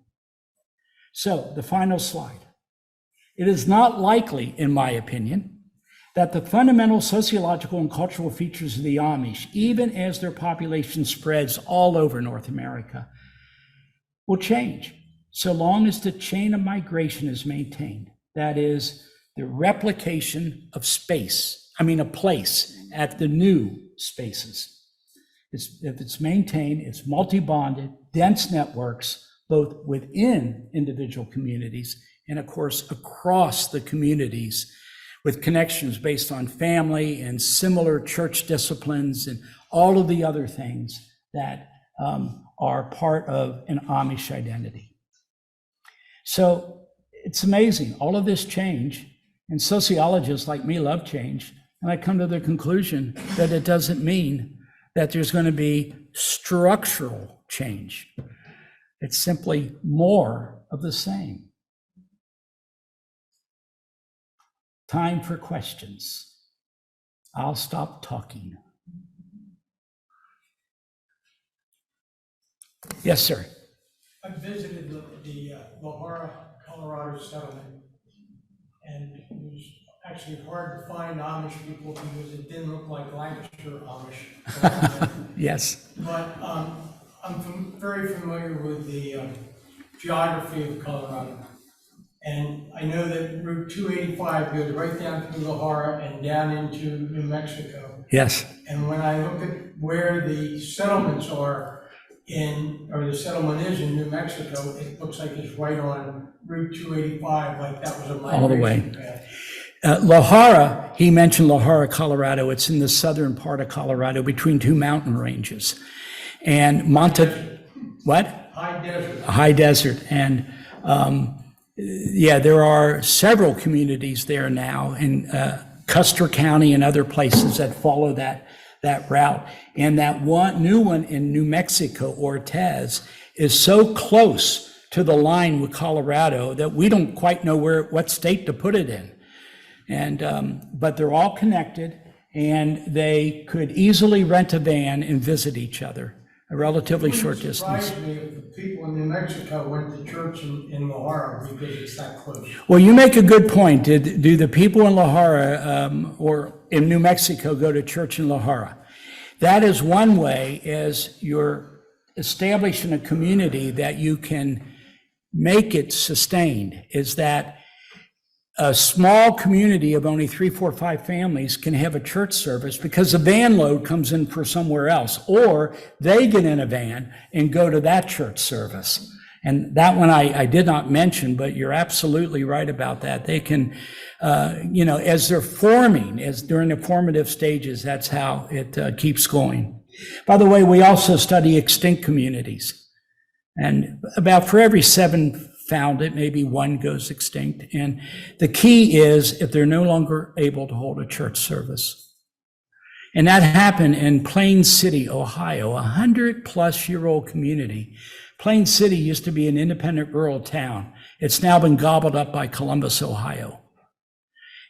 So the final slide. It is not likely, in my opinion, that the fundamental sociological and cultural features of the Amish, even as their population spreads all over North America, will change so long as the chain of migration is maintained. That is, the replication of a place at the new spaces. If it's maintained, it's multi-bonded, dense networks, both within individual communities and, of course, across the communities, with connections based on family and similar church disciplines and all of the other things that are part of an Amish identity. So it's amazing, all of this change, and sociologists like me love change, and I come to the conclusion that it doesn't mean that there's going to be structural change. It's simply more of the same. Time for questions. I'll stop talking. Yes, sir. I visited the Lahara, Colorado settlement, and it was actually hard to find Amish people because it didn't look like Lancashire Amish. Yes. But I'm very familiar with the geography of Colorado. And I know that Route 285 goes right down through Lahara and down into New Mexico. Yes. And when I look at where the settlements are or the settlement is in New Mexico, it looks like it's right on Route 285, like that was a migration all the way. path. Lahara, he mentioned Lahara, Colorado. It's in the southern part of Colorado between two mountain ranges. And what? High desert. High desert. And yeah, there are several communities there now in Custer County and other places that follow that route. And that new one in New Mexico, Ortez, is so close to the line with Colorado that we don't quite know what state to put it in. And but they're all connected, and they could easily rent a van and visit each other, a relatively short distance. It wouldn't surprise me if the people in New Mexico went to church in Lahara because it's that close. Well, you make a good point. Do the people in Lahara or in New Mexico go to church in Lahara? That is one way, as you're establishing a community that you can make it sustained, is that a small community of only 3, 4, 5 families can have a church service because the van load comes in for somewhere else, or they get in a van and go to that church service. And that one I did not mention, but you're absolutely right about that. They can, as they're forming, as during the formative stages, that's how it keeps going. By the way, we also study extinct communities. And about for every 7 founded, maybe 1 goes extinct. And the key is if they're no longer able to hold a church service. And that happened in Plain City, Ohio, a 100-plus-year-old community. Plain City used to be an independent rural town. It's now been gobbled up by Columbus, Ohio.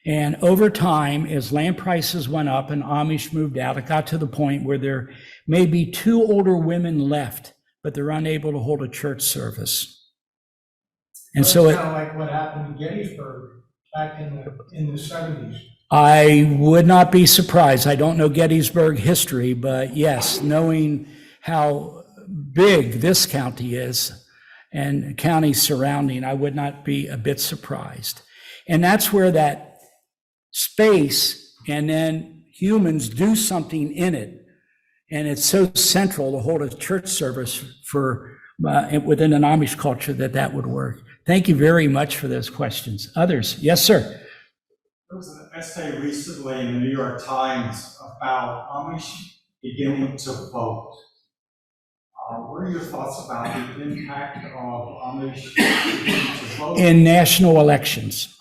And over time, as land prices went up and Amish moved out, it got to the point where there may be 2 older women left, but they're unable to hold a church service. And so it's kind of like what happened in Gettysburg back in the 70s. I would not be surprised. I don't know Gettysburg history, but yes, knowing how big this county is and counties surrounding, I would not be a bit surprised. And that's where that space and then humans do something in it. And it's so central to hold a church service for within an Amish culture that would work. Thank you very much for those questions. Others? Yes, sir. There was an essay recently in the New York Times about Amish beginning to vote. What are your thoughts about the impact of Amish beginning to vote In national elections.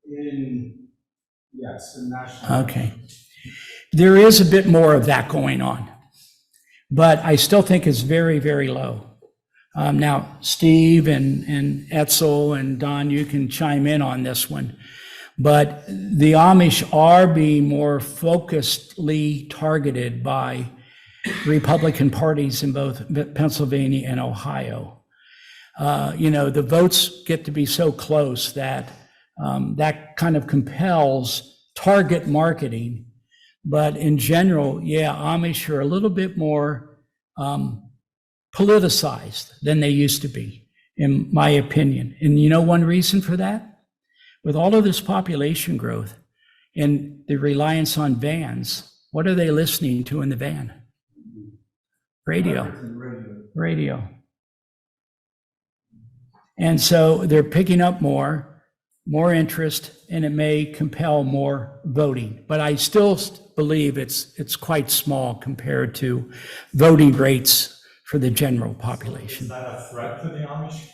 in national? Okay. There is a bit more of that going on, but I still think it's very, very low. Now, Steve and Etzel and Don, you can chime in on this one, but the Amish are being more focusedly targeted by Republican parties in both Pennsylvania and Ohio. The votes get to be so close that that kind of compels target marketing. But in general, Amish are a little bit more politicized than they used to be, in my opinion. And one reason for that? With all of this population growth and the reliance on vans, what are they listening to in the van? Radio. And so they're picking up more interest, and it may compel more voting. But I still believe it's quite small compared to voting rates for the general population. Is that a threat to the Amish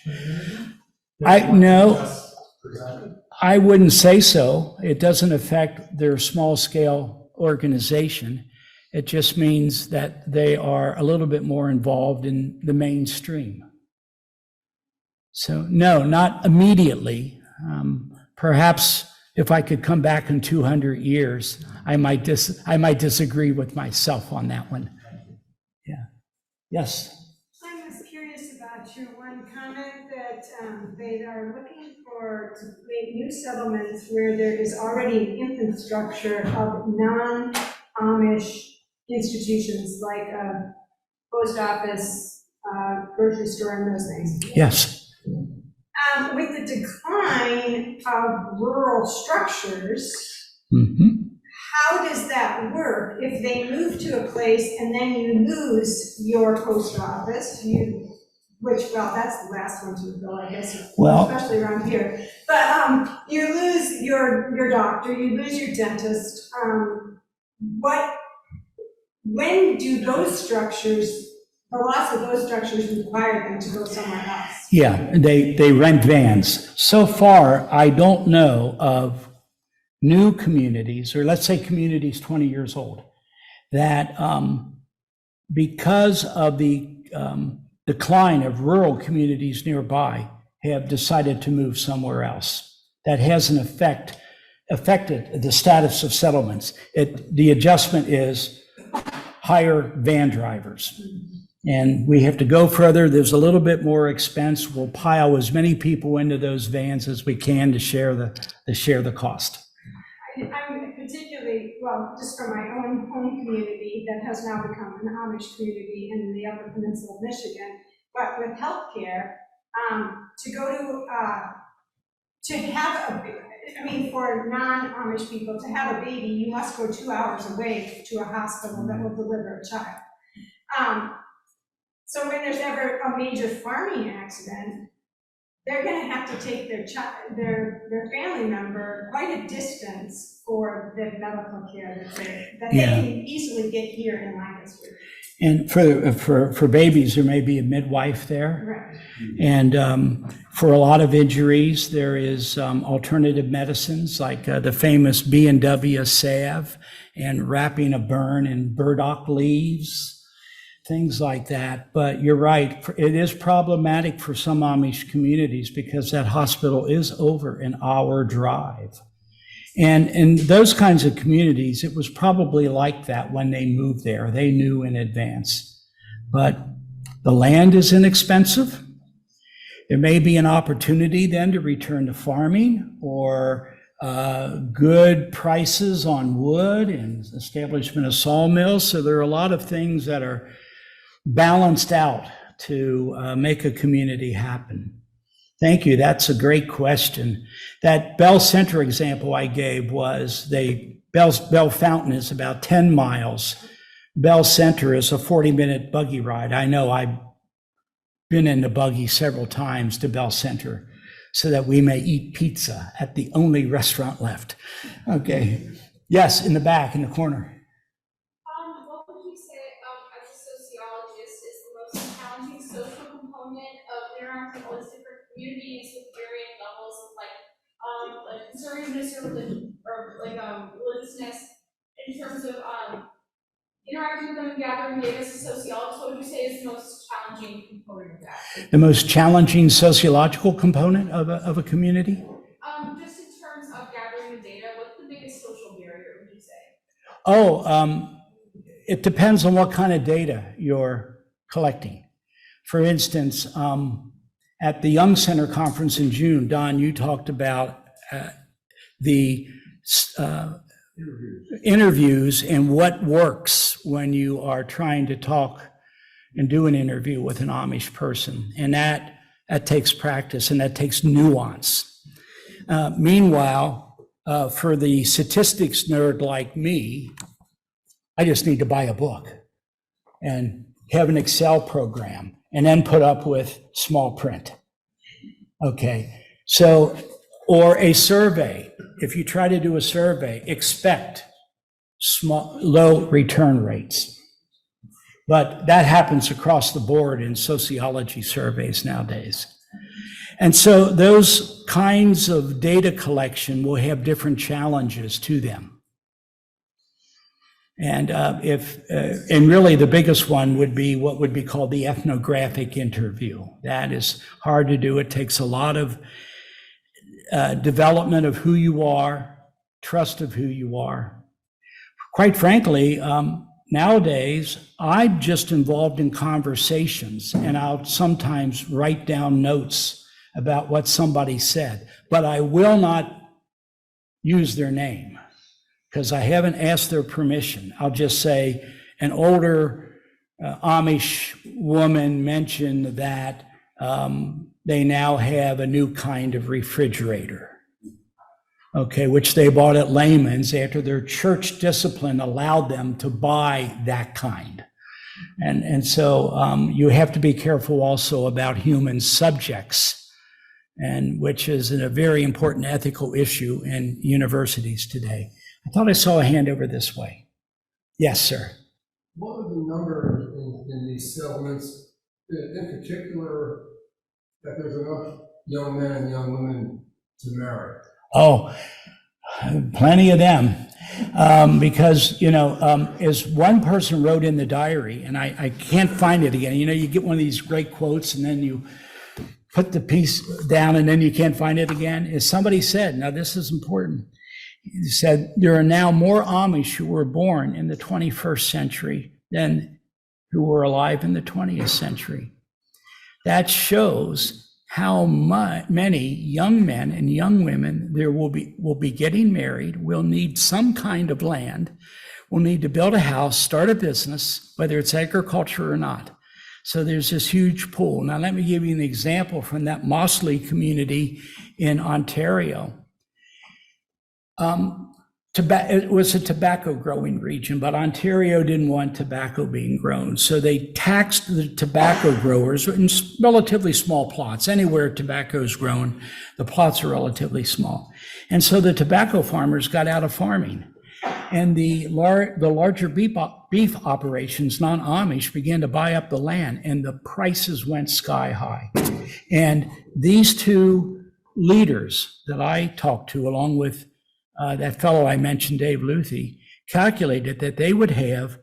community? I wouldn't say so. It doesn't affect their small scale organization. It just means that they are a little bit more involved in the mainstream. So no, not immediately. Perhaps if I could come back in 200 years, I might disagree with myself on that one. Yeah. Yes. I was curious about your one comment that they are looking to make new settlements where there is already an infrastructure of non-Amish institutions like a post office, grocery store, and those things. Yes. With the decline of rural structures, how does that work if they move to a place and then you lose your post office, that's the last one to go, I guess, especially around here. But you lose your doctor, you lose your dentist. When do those structures, the loss of those structures require them to go somewhere else? Yeah, they rent vans. So far, I don't know of new communities, or let's say communities 20 years old, that because of the decline of rural communities nearby, have decided to move somewhere else. That hasn't affected the status of settlements. The adjustment is hire van drivers. And we have to go further. There's a little bit more expense. We'll pile as many people into those vans as we can to share the cost. I'm particularly, just from my own home community that has now become an Amish community in the Upper Peninsula of Michigan, but with healthcare, for non-Amish people, to have a baby, you must go 2 hours away to a hospital that will deliver a child. So when there's ever a major farming accident, they're going to have to take their family member quite a distance for the medical care that they can easily get here in Lancaster. And for babies, there may be a midwife there. Right. And for a lot of injuries, there is alternative medicines like the famous B&W salve and wrapping a burn in burdock leaves, things like that. But you're right, it is problematic for some Amish communities because that hospital is over an hour drive. And in those kinds of communities, it was probably like that when they moved there. They knew in advance. But the land is inexpensive. There may be an opportunity then to return to farming or good prices on wood and establishment of sawmills. So there are a lot of things that are balanced out to make a community happen. Thank you. That's a great question. That Bell Center example I gave was Bell Fountain is about 10 miles. Bell Center is a 40-minute buggy ride. I know I've been in the buggy several times to Bell Center so that we may eat pizza at the only restaurant left. Okay. Yes, in the back, in the corner. What would you say varying levels of like conservativeness or religiousness in terms of interacting with them and gathering data as a sociologist. What would you say is the most challenging component of that? The most challenging sociological component of a community? Just in terms of gathering the data, what's the biggest social barrier, would you say? Oh, it depends on what kind of data you're collecting. For instance, at the Young Center conference in June, Don, you talked about the interviews and what works when you are trying to talk and do an interview with an Amish person. And that takes practice and that takes nuance. Meanwhile, for the statistics nerd like me, I just need to buy a book and have an Excel program and then put up with small print. Okay, so, or a survey. If you try to do a survey, expect low return rates. But that happens across the board in sociology surveys nowadays. And so those kinds of data collection will have different challenges to them. And and really the biggest one would be what would be called the ethnographic interview. That is hard to do. It takes a lot of development of who you are, trust of who you are. Quite frankly, nowadays, I'm just involved in conversations and I'll sometimes write down notes about what somebody said, but I will not use their name because I haven't asked their permission. I'll just say an older Amish woman mentioned that they now have a new kind of refrigerator, okay, which they bought at Layman's after their church discipline allowed them to buy that kind. And so you have to be careful also about human subjects, and which is a very important ethical issue in universities today. I thought I saw a hand over this way. Yes, sir. What are the numbers in these settlements, in particular, that there's enough young men and young women to marry? Oh, plenty of them. Because, as one person wrote in the diary, and I can't find it again, you get one of these great quotes and then you put the piece down and then you can't find it again. As somebody said, now this is important, he said, there are now more Amish who were born in the 21st century than who were alive in the 20th century. That shows how many young men and young women there will be getting married, will need some kind of land, will need to build a house, start a business, whether it's agriculture or not. So there's this huge pool. Now let me give you an example from that Mossley community in Ontario. It was a tobacco growing region, but Ontario didn't want tobacco being grown. So they taxed the tobacco growers in relatively small plots. Anywhere tobacco is grown, the plots are relatively small. And so the tobacco farmers got out of farming. And the larger beef operations, non-Amish, began to buy up the land and the prices went sky high. And these two leaders that I talked to, along with that fellow I mentioned, Dave Luthi, calculated that they would have,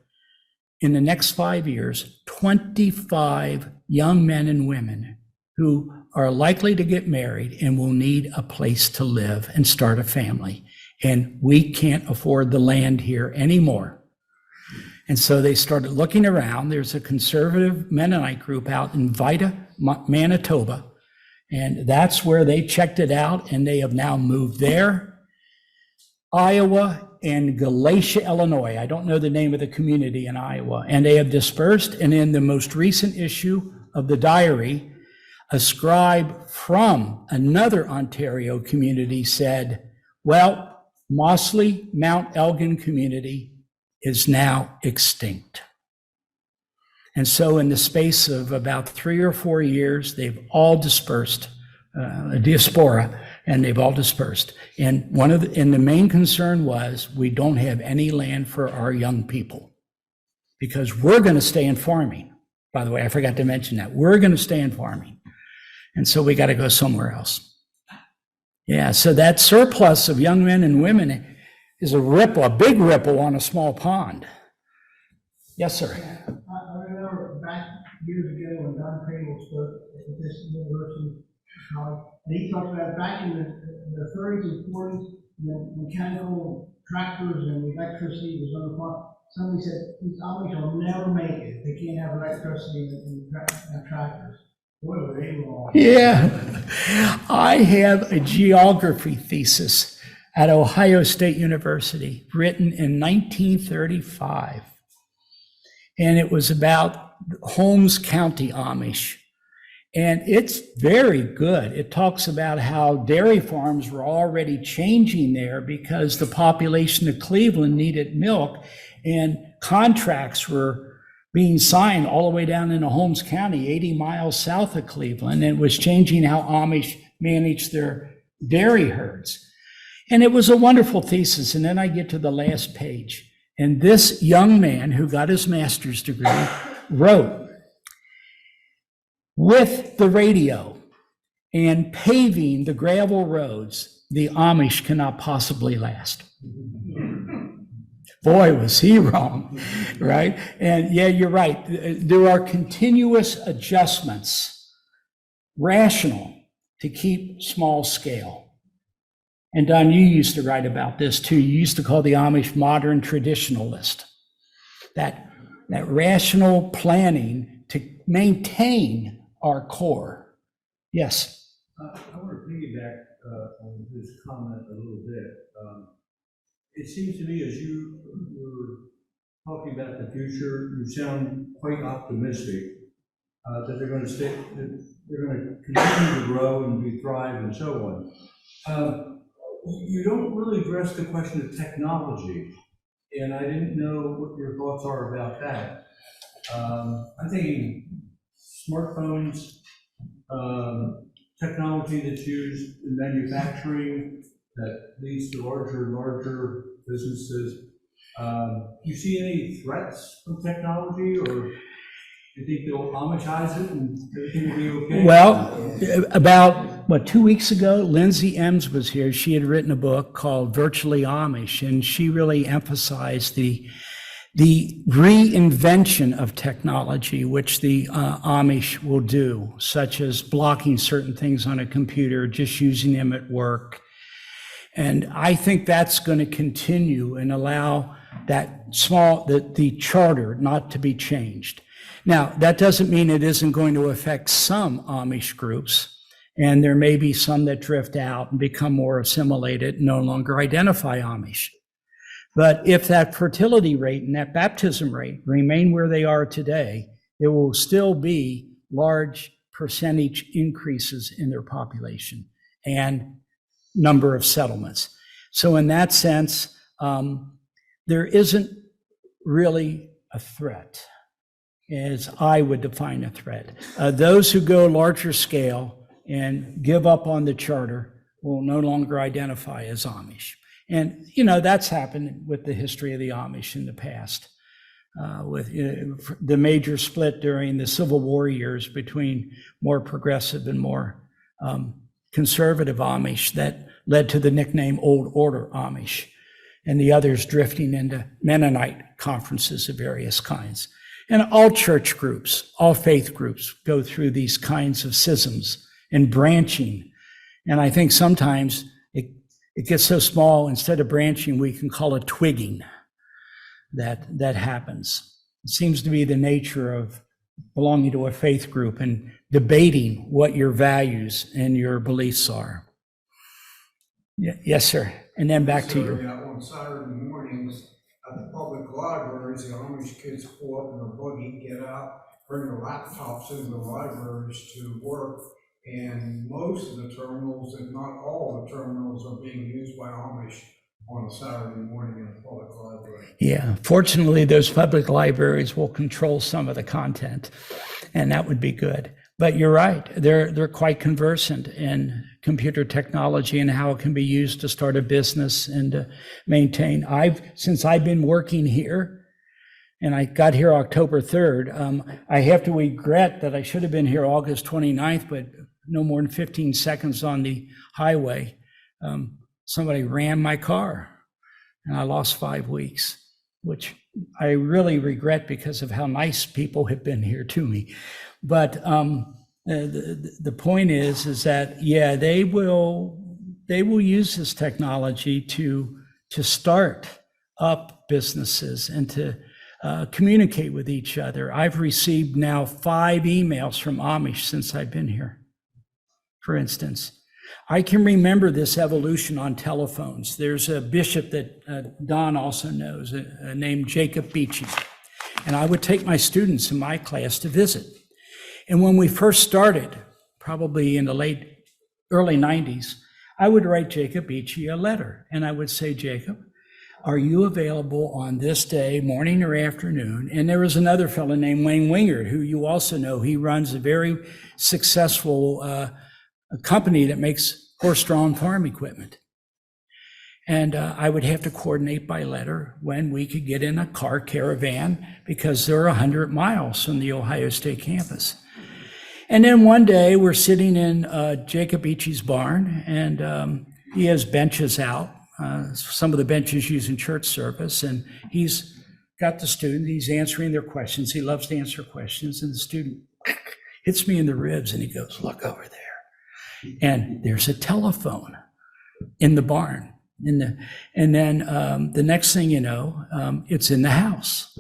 in the next 5 years, 25 young men and women who are likely to get married and will need a place to live and start a family. And we can't afford the land here anymore. And so they started looking around. There's a conservative Mennonite group out in Vida, Manitoba, and that's where they checked it out, and they have now moved there. Iowa and Galatia, Illinois. I don't know the name of the community in Iowa. And they have dispersed. And in the most recent issue of the diary, a scribe from another Ontario community said, well, Mossley Mount Elgin community is now extinct. And so in the space of about 3 or 4 years, they've all dispersed, a diaspora, and they've all dispersed. And the main concern was, we don't have any land for our young people because we're going to stay in farming. By the way, I forgot to mention that. We're going to stay in farming. And so we got to go somewhere else. Yeah, so that surplus of young men and women is a ripple, a big ripple on a small pond. Yes, sir. I remember back years ago when Don Crable spoke at this university college, and he talked about back in the 30s and 40s, when mechanical tractors and electricity was on the farm. Somebody said, these Amish will never make it. They can't have electricity and tractors. Boy, were they wrong. Yeah, I have a geography thesis at Ohio State University written in 1935. And it was about Holmes County Amish. And it's very good. It talks about how dairy farms were already changing there because the population of Cleveland needed milk, and contracts were being signed all the way down into Holmes County, 80 miles south of Cleveland, and it was changing how Amish managed their dairy herds. And it was a wonderful thesis. And then I get to the last page. And this young man who got his master's degree wrote, with the radio and paving the gravel roads, the Amish cannot possibly last. Boy, was he wrong, right? And yeah, you're right. There are continuous adjustments, rational, to keep small scale. And Don, you used to write about this too. You used to call the Amish modern traditionalist. That rational planning to maintain our core. Yes. I want to piggyback on his comment a little bit. It seems to me as you were talking about the future, you sound quite optimistic that they're going to stay, that they're going to continue to grow and thrive and so on. You don't really address the question of technology, and I didn't know what your thoughts are about that. I'm thinking smartphones, technology that's used in manufacturing that leads to larger and larger businesses. Do you see any threats from technology, or do you think they'll Amishize it and everything will be okay? Well, about 2 weeks ago, Lindsay Ems was here. She had written a book called Virtually Amish, and she really emphasized the reinvention of technology, which the Amish will do, such as blocking certain things on a computer, just using them at work. And I think that's going to continue and allow that the charter not to be changed. Now, that doesn't mean it isn't going to affect some Amish groups, and there may be some that drift out and become more assimilated and no longer identify Amish. But if that fertility rate and that baptism rate remain where they are today, there will still be large percentage increases in their population and number of settlements. So in that sense, there isn't really a threat, as I would define a threat. Those who go larger scale and give up on the charter will no longer identify as Amish. And, that's happened with the history of the Amish in the past, with the major split during the Civil War years between more progressive and more conservative Amish that led to the nickname Old Order Amish, and the others drifting into Mennonite conferences of various kinds. And all church groups, all faith groups go through these kinds of schisms and branching. And I think sometimes it gets so small, instead of branching, we can call it twigging that happens. It seems to be the nature of belonging to a faith group and debating what your values and your beliefs are. Yes, sir. And then back to you. On Saturday mornings at the public libraries, the Amish kids pull up in their buggy, get out, bring their laptops into the libraries to work. And most of the terminals, if not all the terminals, are being used by Amish on a Saturday morning in a public library. Yeah, fortunately, those public libraries will control some of the content, and that would be good. But you're right, they're quite conversant in computer technology and how it can be used to start a business and to maintain. Since I've been working here, and I got here October 3rd, I have to regret that I should have been here August 29th, but no more than 15 seconds on the highway somebody ran my car and I lost 5 weeks, which I really regret because of how nice people have been here to me. But the point is that, yeah, they will use this technology to start up businesses and to communicate with each other. I've received now 5 emails from Amish since I've been here, for instance. I can remember this evolution on telephones. There's a bishop that Don also knows, named Jacob Beachy. And I would take my students in my class to visit. And when we first started, probably in the early 90s, I would write Jacob Beachy a letter. And I would say, Jacob, are you available on this day, morning or afternoon? And there was another fellow named Wayne Wingard, who you also know. He runs a very successful a company that makes horse-drawn farm equipment. And I would have to coordinate by letter when we could get in a car caravan because they're 100 miles from the Ohio State campus. And then one day we're sitting in Jacob Beachy's barn, and he has benches out, some of the benches used in church service, and he's got the student, he's answering their questions. He loves to answer questions, and the student hits me in the ribs and he goes, look over there. And there's a telephone in the barn. And then the next thing you know, it's in the house.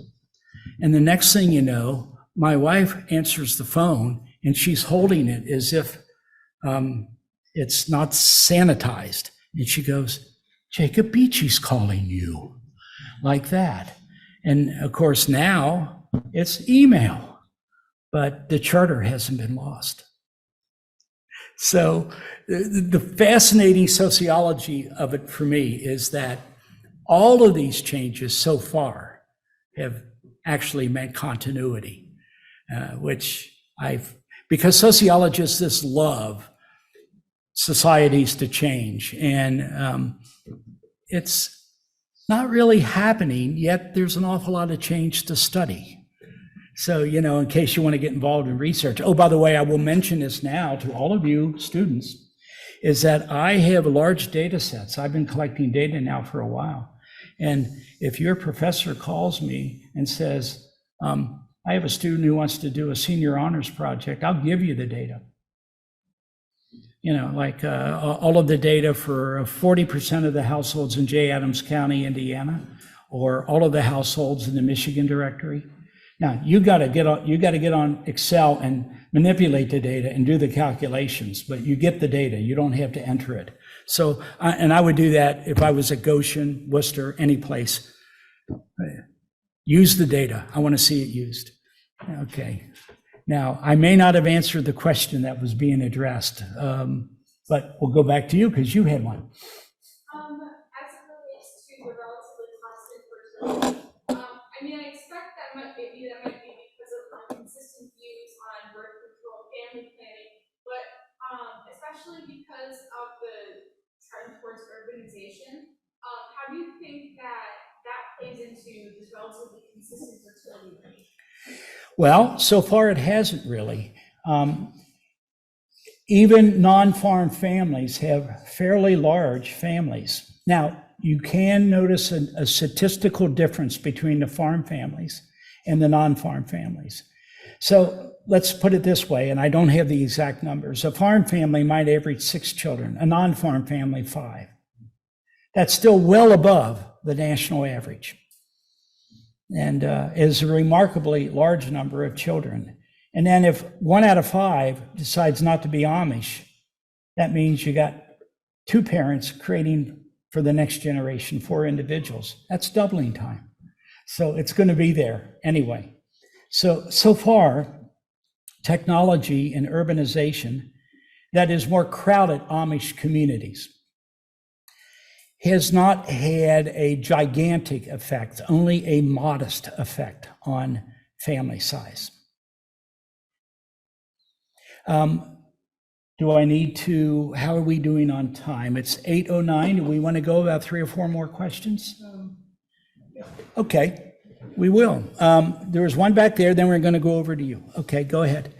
And the next thing you know, my wife answers the phone and she's holding it as if it's not sanitized. And she goes, Jacob Beachy's calling you, like that. And of course now it's email, but the charter hasn't been lost. So the fascinating sociology of it for me is that all of these changes so far have actually meant continuity, because sociologists just love societies to change, and it's not really happening yet. There's an awful lot of change to study. So, in case you want to get involved in research. Oh, by the way, I will mention this now to all of you students, is that I have large data sets. I've been collecting data now for a while. And if your professor calls me and says, I have a student who wants to do a senior honors project, I'll give you the data. All of the data for 40% of the households in J. Adams County, Indiana, or all of the households in the Michigan directory. Now, you got to get on Excel and manipulate the data and do the calculations, but you get the data. You don't have to enter it. So, and I would do that if I was at Goshen, Worcester, any place. Use the data. I want to see it used. Okay. Now, I may not have answered the question that was being addressed, but we'll go back to you because you had one. As it relates to the relatively constant fertility, I expect that might be because of consistent views on birth control, family planning, but especially because of the trend towards urbanization, how do you think that plays into this relatively consistent fertility rate? Well, so far it hasn't really. Even non-farm families have fairly large families. Now, you can notice a statistical difference between the farm families and the non-farm families. So let's put it this way, and I don't have the exact numbers. A farm family might average 6 children, a non-farm family 5. That's still well above the national average, and is a remarkably large number of children. And then if 1 out of 5 decides not to be Amish, that means you got 2 parents creating for the next generation, 4 individuals. That's doubling time. So it's going to be there anyway. So far, technology and urbanization that is more crowded Amish communities has not had a gigantic effect, only a modest effect on family size. Do I need to, how are we doing on time? It's 8:09. Do we want to go about 3 or 4 more questions? Okay, we will. There was one back there, then we're going to go over to you. Okay, go ahead.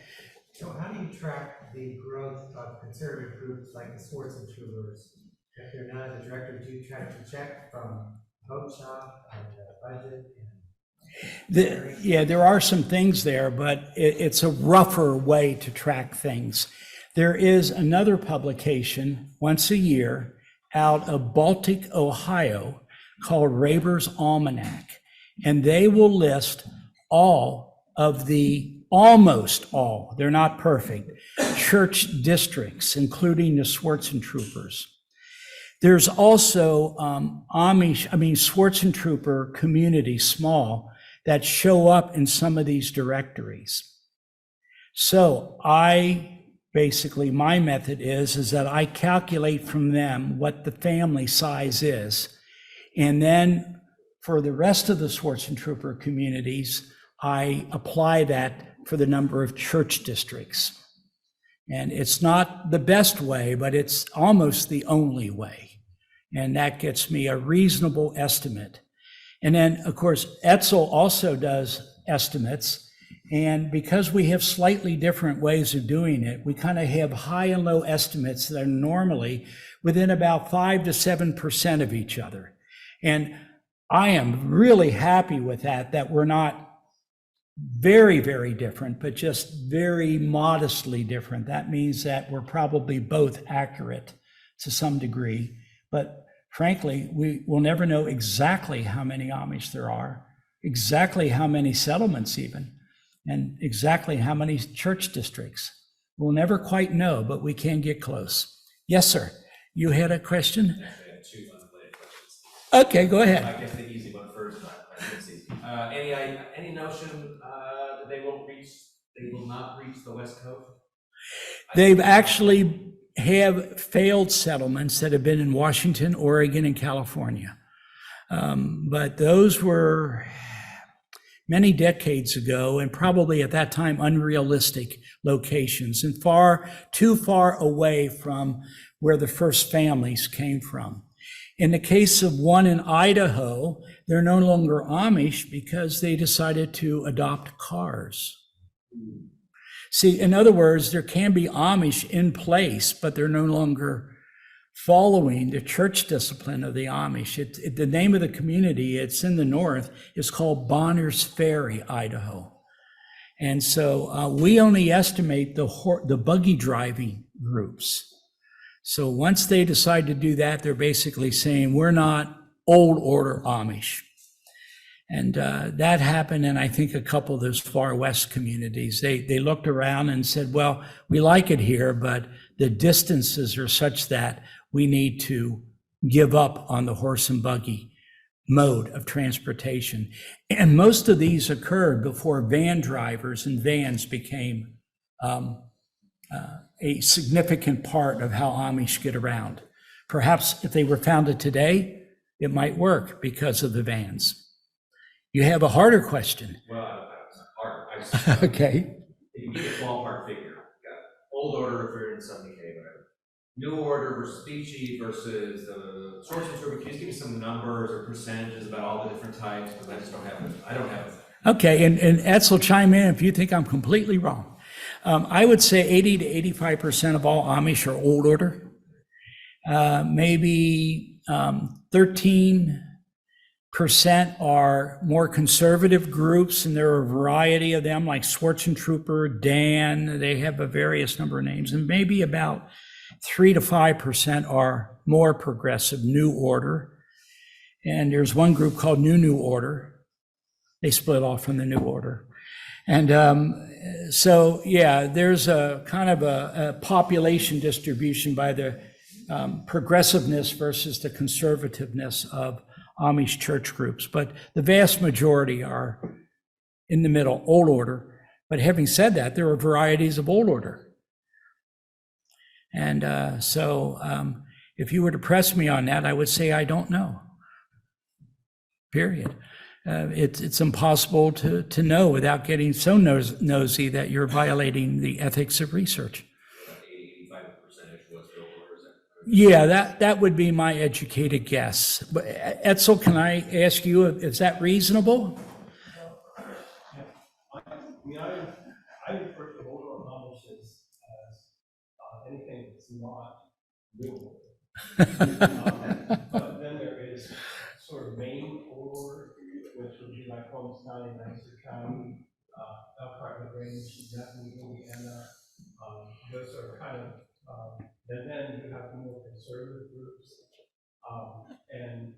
So how do you track the growth of conservative groups like the sports improvers If you're not the director, do you try to check from code shop and budget and? Yeah, there are some things there, but it's a rougher way to track things. There is another publication once a year out of Baltic, Ohio, called Raber's Almanac, and they will list all of the, almost all, they're not perfect, church districts, including the Schwarzentroopers. There's also Schwarzentrooper communities, small, that show up in some of these directories. So basically, my method is that I calculate from them what the family size is. And then for the rest of the Schwarzentrooper communities, I apply that for the number of church districts. And it's not the best way, but it's almost the only way. And that gets me a reasonable estimate. And then, of course, Etzel also does estimates. And because we have slightly different ways of doing it, we kind of have high and low estimates that are normally within about 5 to 7% of each other. And I am really happy with that we're not very, very different, but just very modestly different. That means that we're probably both accurate to some degree. But frankly, we will never know exactly how many Amish there are, exactly how many settlements even, and exactly how many church districts. We'll never quite know, but we can get close. Yes, sir. You had a question? Actually, I have two unrelated questions. Okay, go ahead. I guess the easy one first, but let's see. Any notion that they will not reach the West Coast? They've actually have failed settlements that have been in Washington, Oregon, and California. But those were many decades ago, and probably at that time unrealistic locations and too far away from where the first families came from. In the case of one in Idaho, they're no longer Amish because they decided to adopt cars. See, in other words, there can be Amish in place, but they're no longer following the church discipline of the Amish. The name of the community, it's in the north, is called Bonners Ferry, Idaho. And so we only estimate the buggy driving groups. So once they decide to do that, they're basically saying, we're not old order Amish. And that happened in, I think, a couple of those far west communities. They looked around and said, well, we like it here, but the distances are such that we need to give up on the horse and buggy mode of transportation. And most of these occurred before van drivers and vans became a significant part of how Amish get around. Perhaps if they were founded today, it might work because of the vans. You have a harder question. Well, it's not hard. Okay. If you give a ballpark figure, you got old order if you're in 70K, whatever. New order versus species versus the source and true. Can you just give me some numbers or percentages about all the different types? Because I just don't have it. I don't have it. Okay, and Etzel, chime in if you think I'm completely wrong. I would say 80 to 85% of all Amish are old order. Maybe 13% are more conservative groups, and there are a variety of them, like Schwarzentrooper, Dan, they have a various number of names, and maybe about 3 to 5% are more progressive, New Order. And there's one group called New Order. They split off from the New Order. And so, yeah, there's a kind of a population distribution by the progressiveness versus the conservativeness of Amish church groups. But the vast majority are in the middle, old order. But having said that, there are varieties of old order. And so if you were to press me on that, I would say I don't know, period. It's impossible to know without getting so nosy that you're violating the ethics of research. 85% was old orders. Yeah, that would be my educated guess. But Etzel, can I ask you, is that reasonable? I refer to older Amish as anything that's not new. But then there is sort of main order, which would be like Holmes County, Lancaster County, Elkhart, LaGrange, Denton, Indiana. Those are kind of, and then you have more conservative groups, and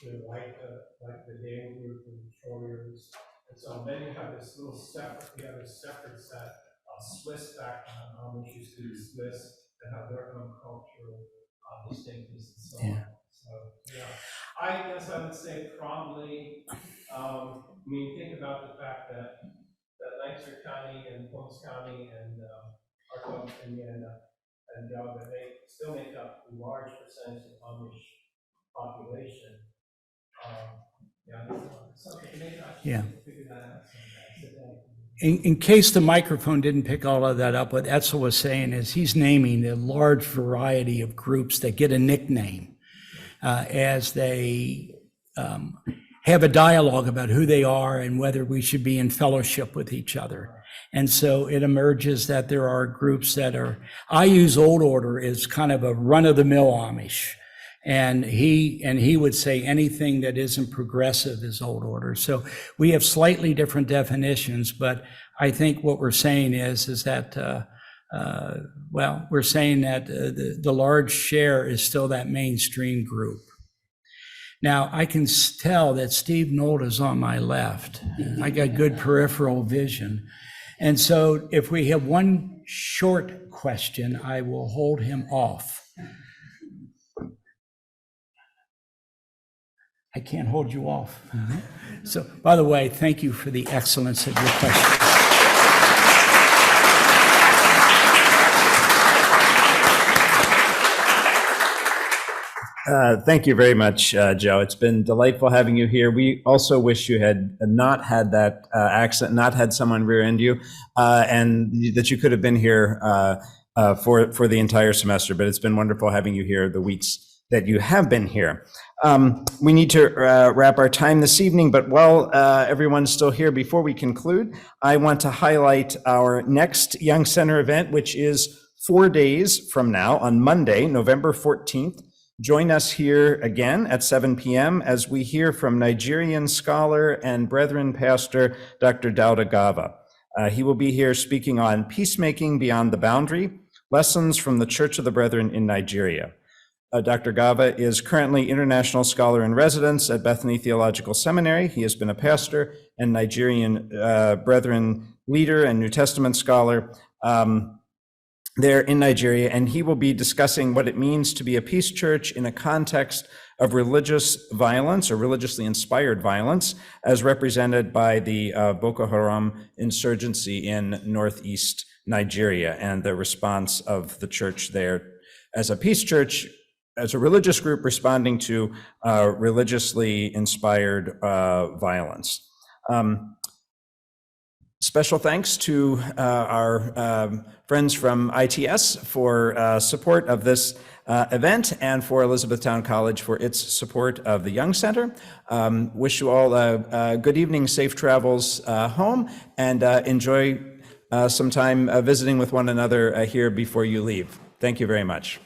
you know, like the Dale group and Troyers. And so then you have this little separate, you have a separate set of Swiss background, Amish used to be Swiss, that have their own cultural distinctives and so on. So, yeah, I guess I would say probably, I mean, think about the fact that Lancaster County and Holmes County and Arkansas, Indiana, and that they still make up a large percentage of Amish population. Yeah, something maybe I should figure that out someday. In case the microphone didn't pick all of that up, what Etzel was saying is he's naming a large variety of groups that get a nickname as they have a dialogue about who they are and whether we should be in fellowship with each other. And so it emerges that there are groups that are, I use Old Order as kind of a run-of-the-mill Amish. And he would say anything that isn't progressive is Old Order. So we have slightly different definitions, but I think what we're saying is that, we're saying that the large share is still that mainstream group. Now, I can tell that Steve Knoll is on my left. I got good peripheral vision. And so if we have one short question, I will hold him off. I can't hold you off. So, by the way, thank you for the excellence of your question. Thank you very much, Joe. It's been delightful having you here. We also wish you had not had that accent, not had someone rear end you, and that you could have been here for the entire semester. But it's been wonderful having you here the weeks that you have been here. We need to wrap our time this evening, but while everyone's still here, before we conclude, I want to highlight our next Young Center event, which is 4 days from now on Monday, November 14th. Join us here again at 7 p.m. as we hear from Nigerian scholar and Brethren pastor, Dr. Dauda Gava. He will be here speaking on peacemaking beyond the boundary, lessons from the Church of the Brethren in Nigeria. Dr. Gava is currently international scholar in residence at Bethany Theological Seminary. He has been a pastor and Nigerian Brethren leader and New Testament scholar there in Nigeria, and he will be discussing what it means to be a peace church in a context of religious violence or religiously inspired violence, as represented by the Boko Haram insurgency in northeast Nigeria, and the response of the church there as a peace church, as a religious group responding to religiously inspired violence. Special thanks to our friends from ITS for support of this event, and for Elizabethtown College for its support of the Young Center. Wish you all a good evening, safe travels home, and enjoy some time visiting with one another here before you leave. Thank you very much.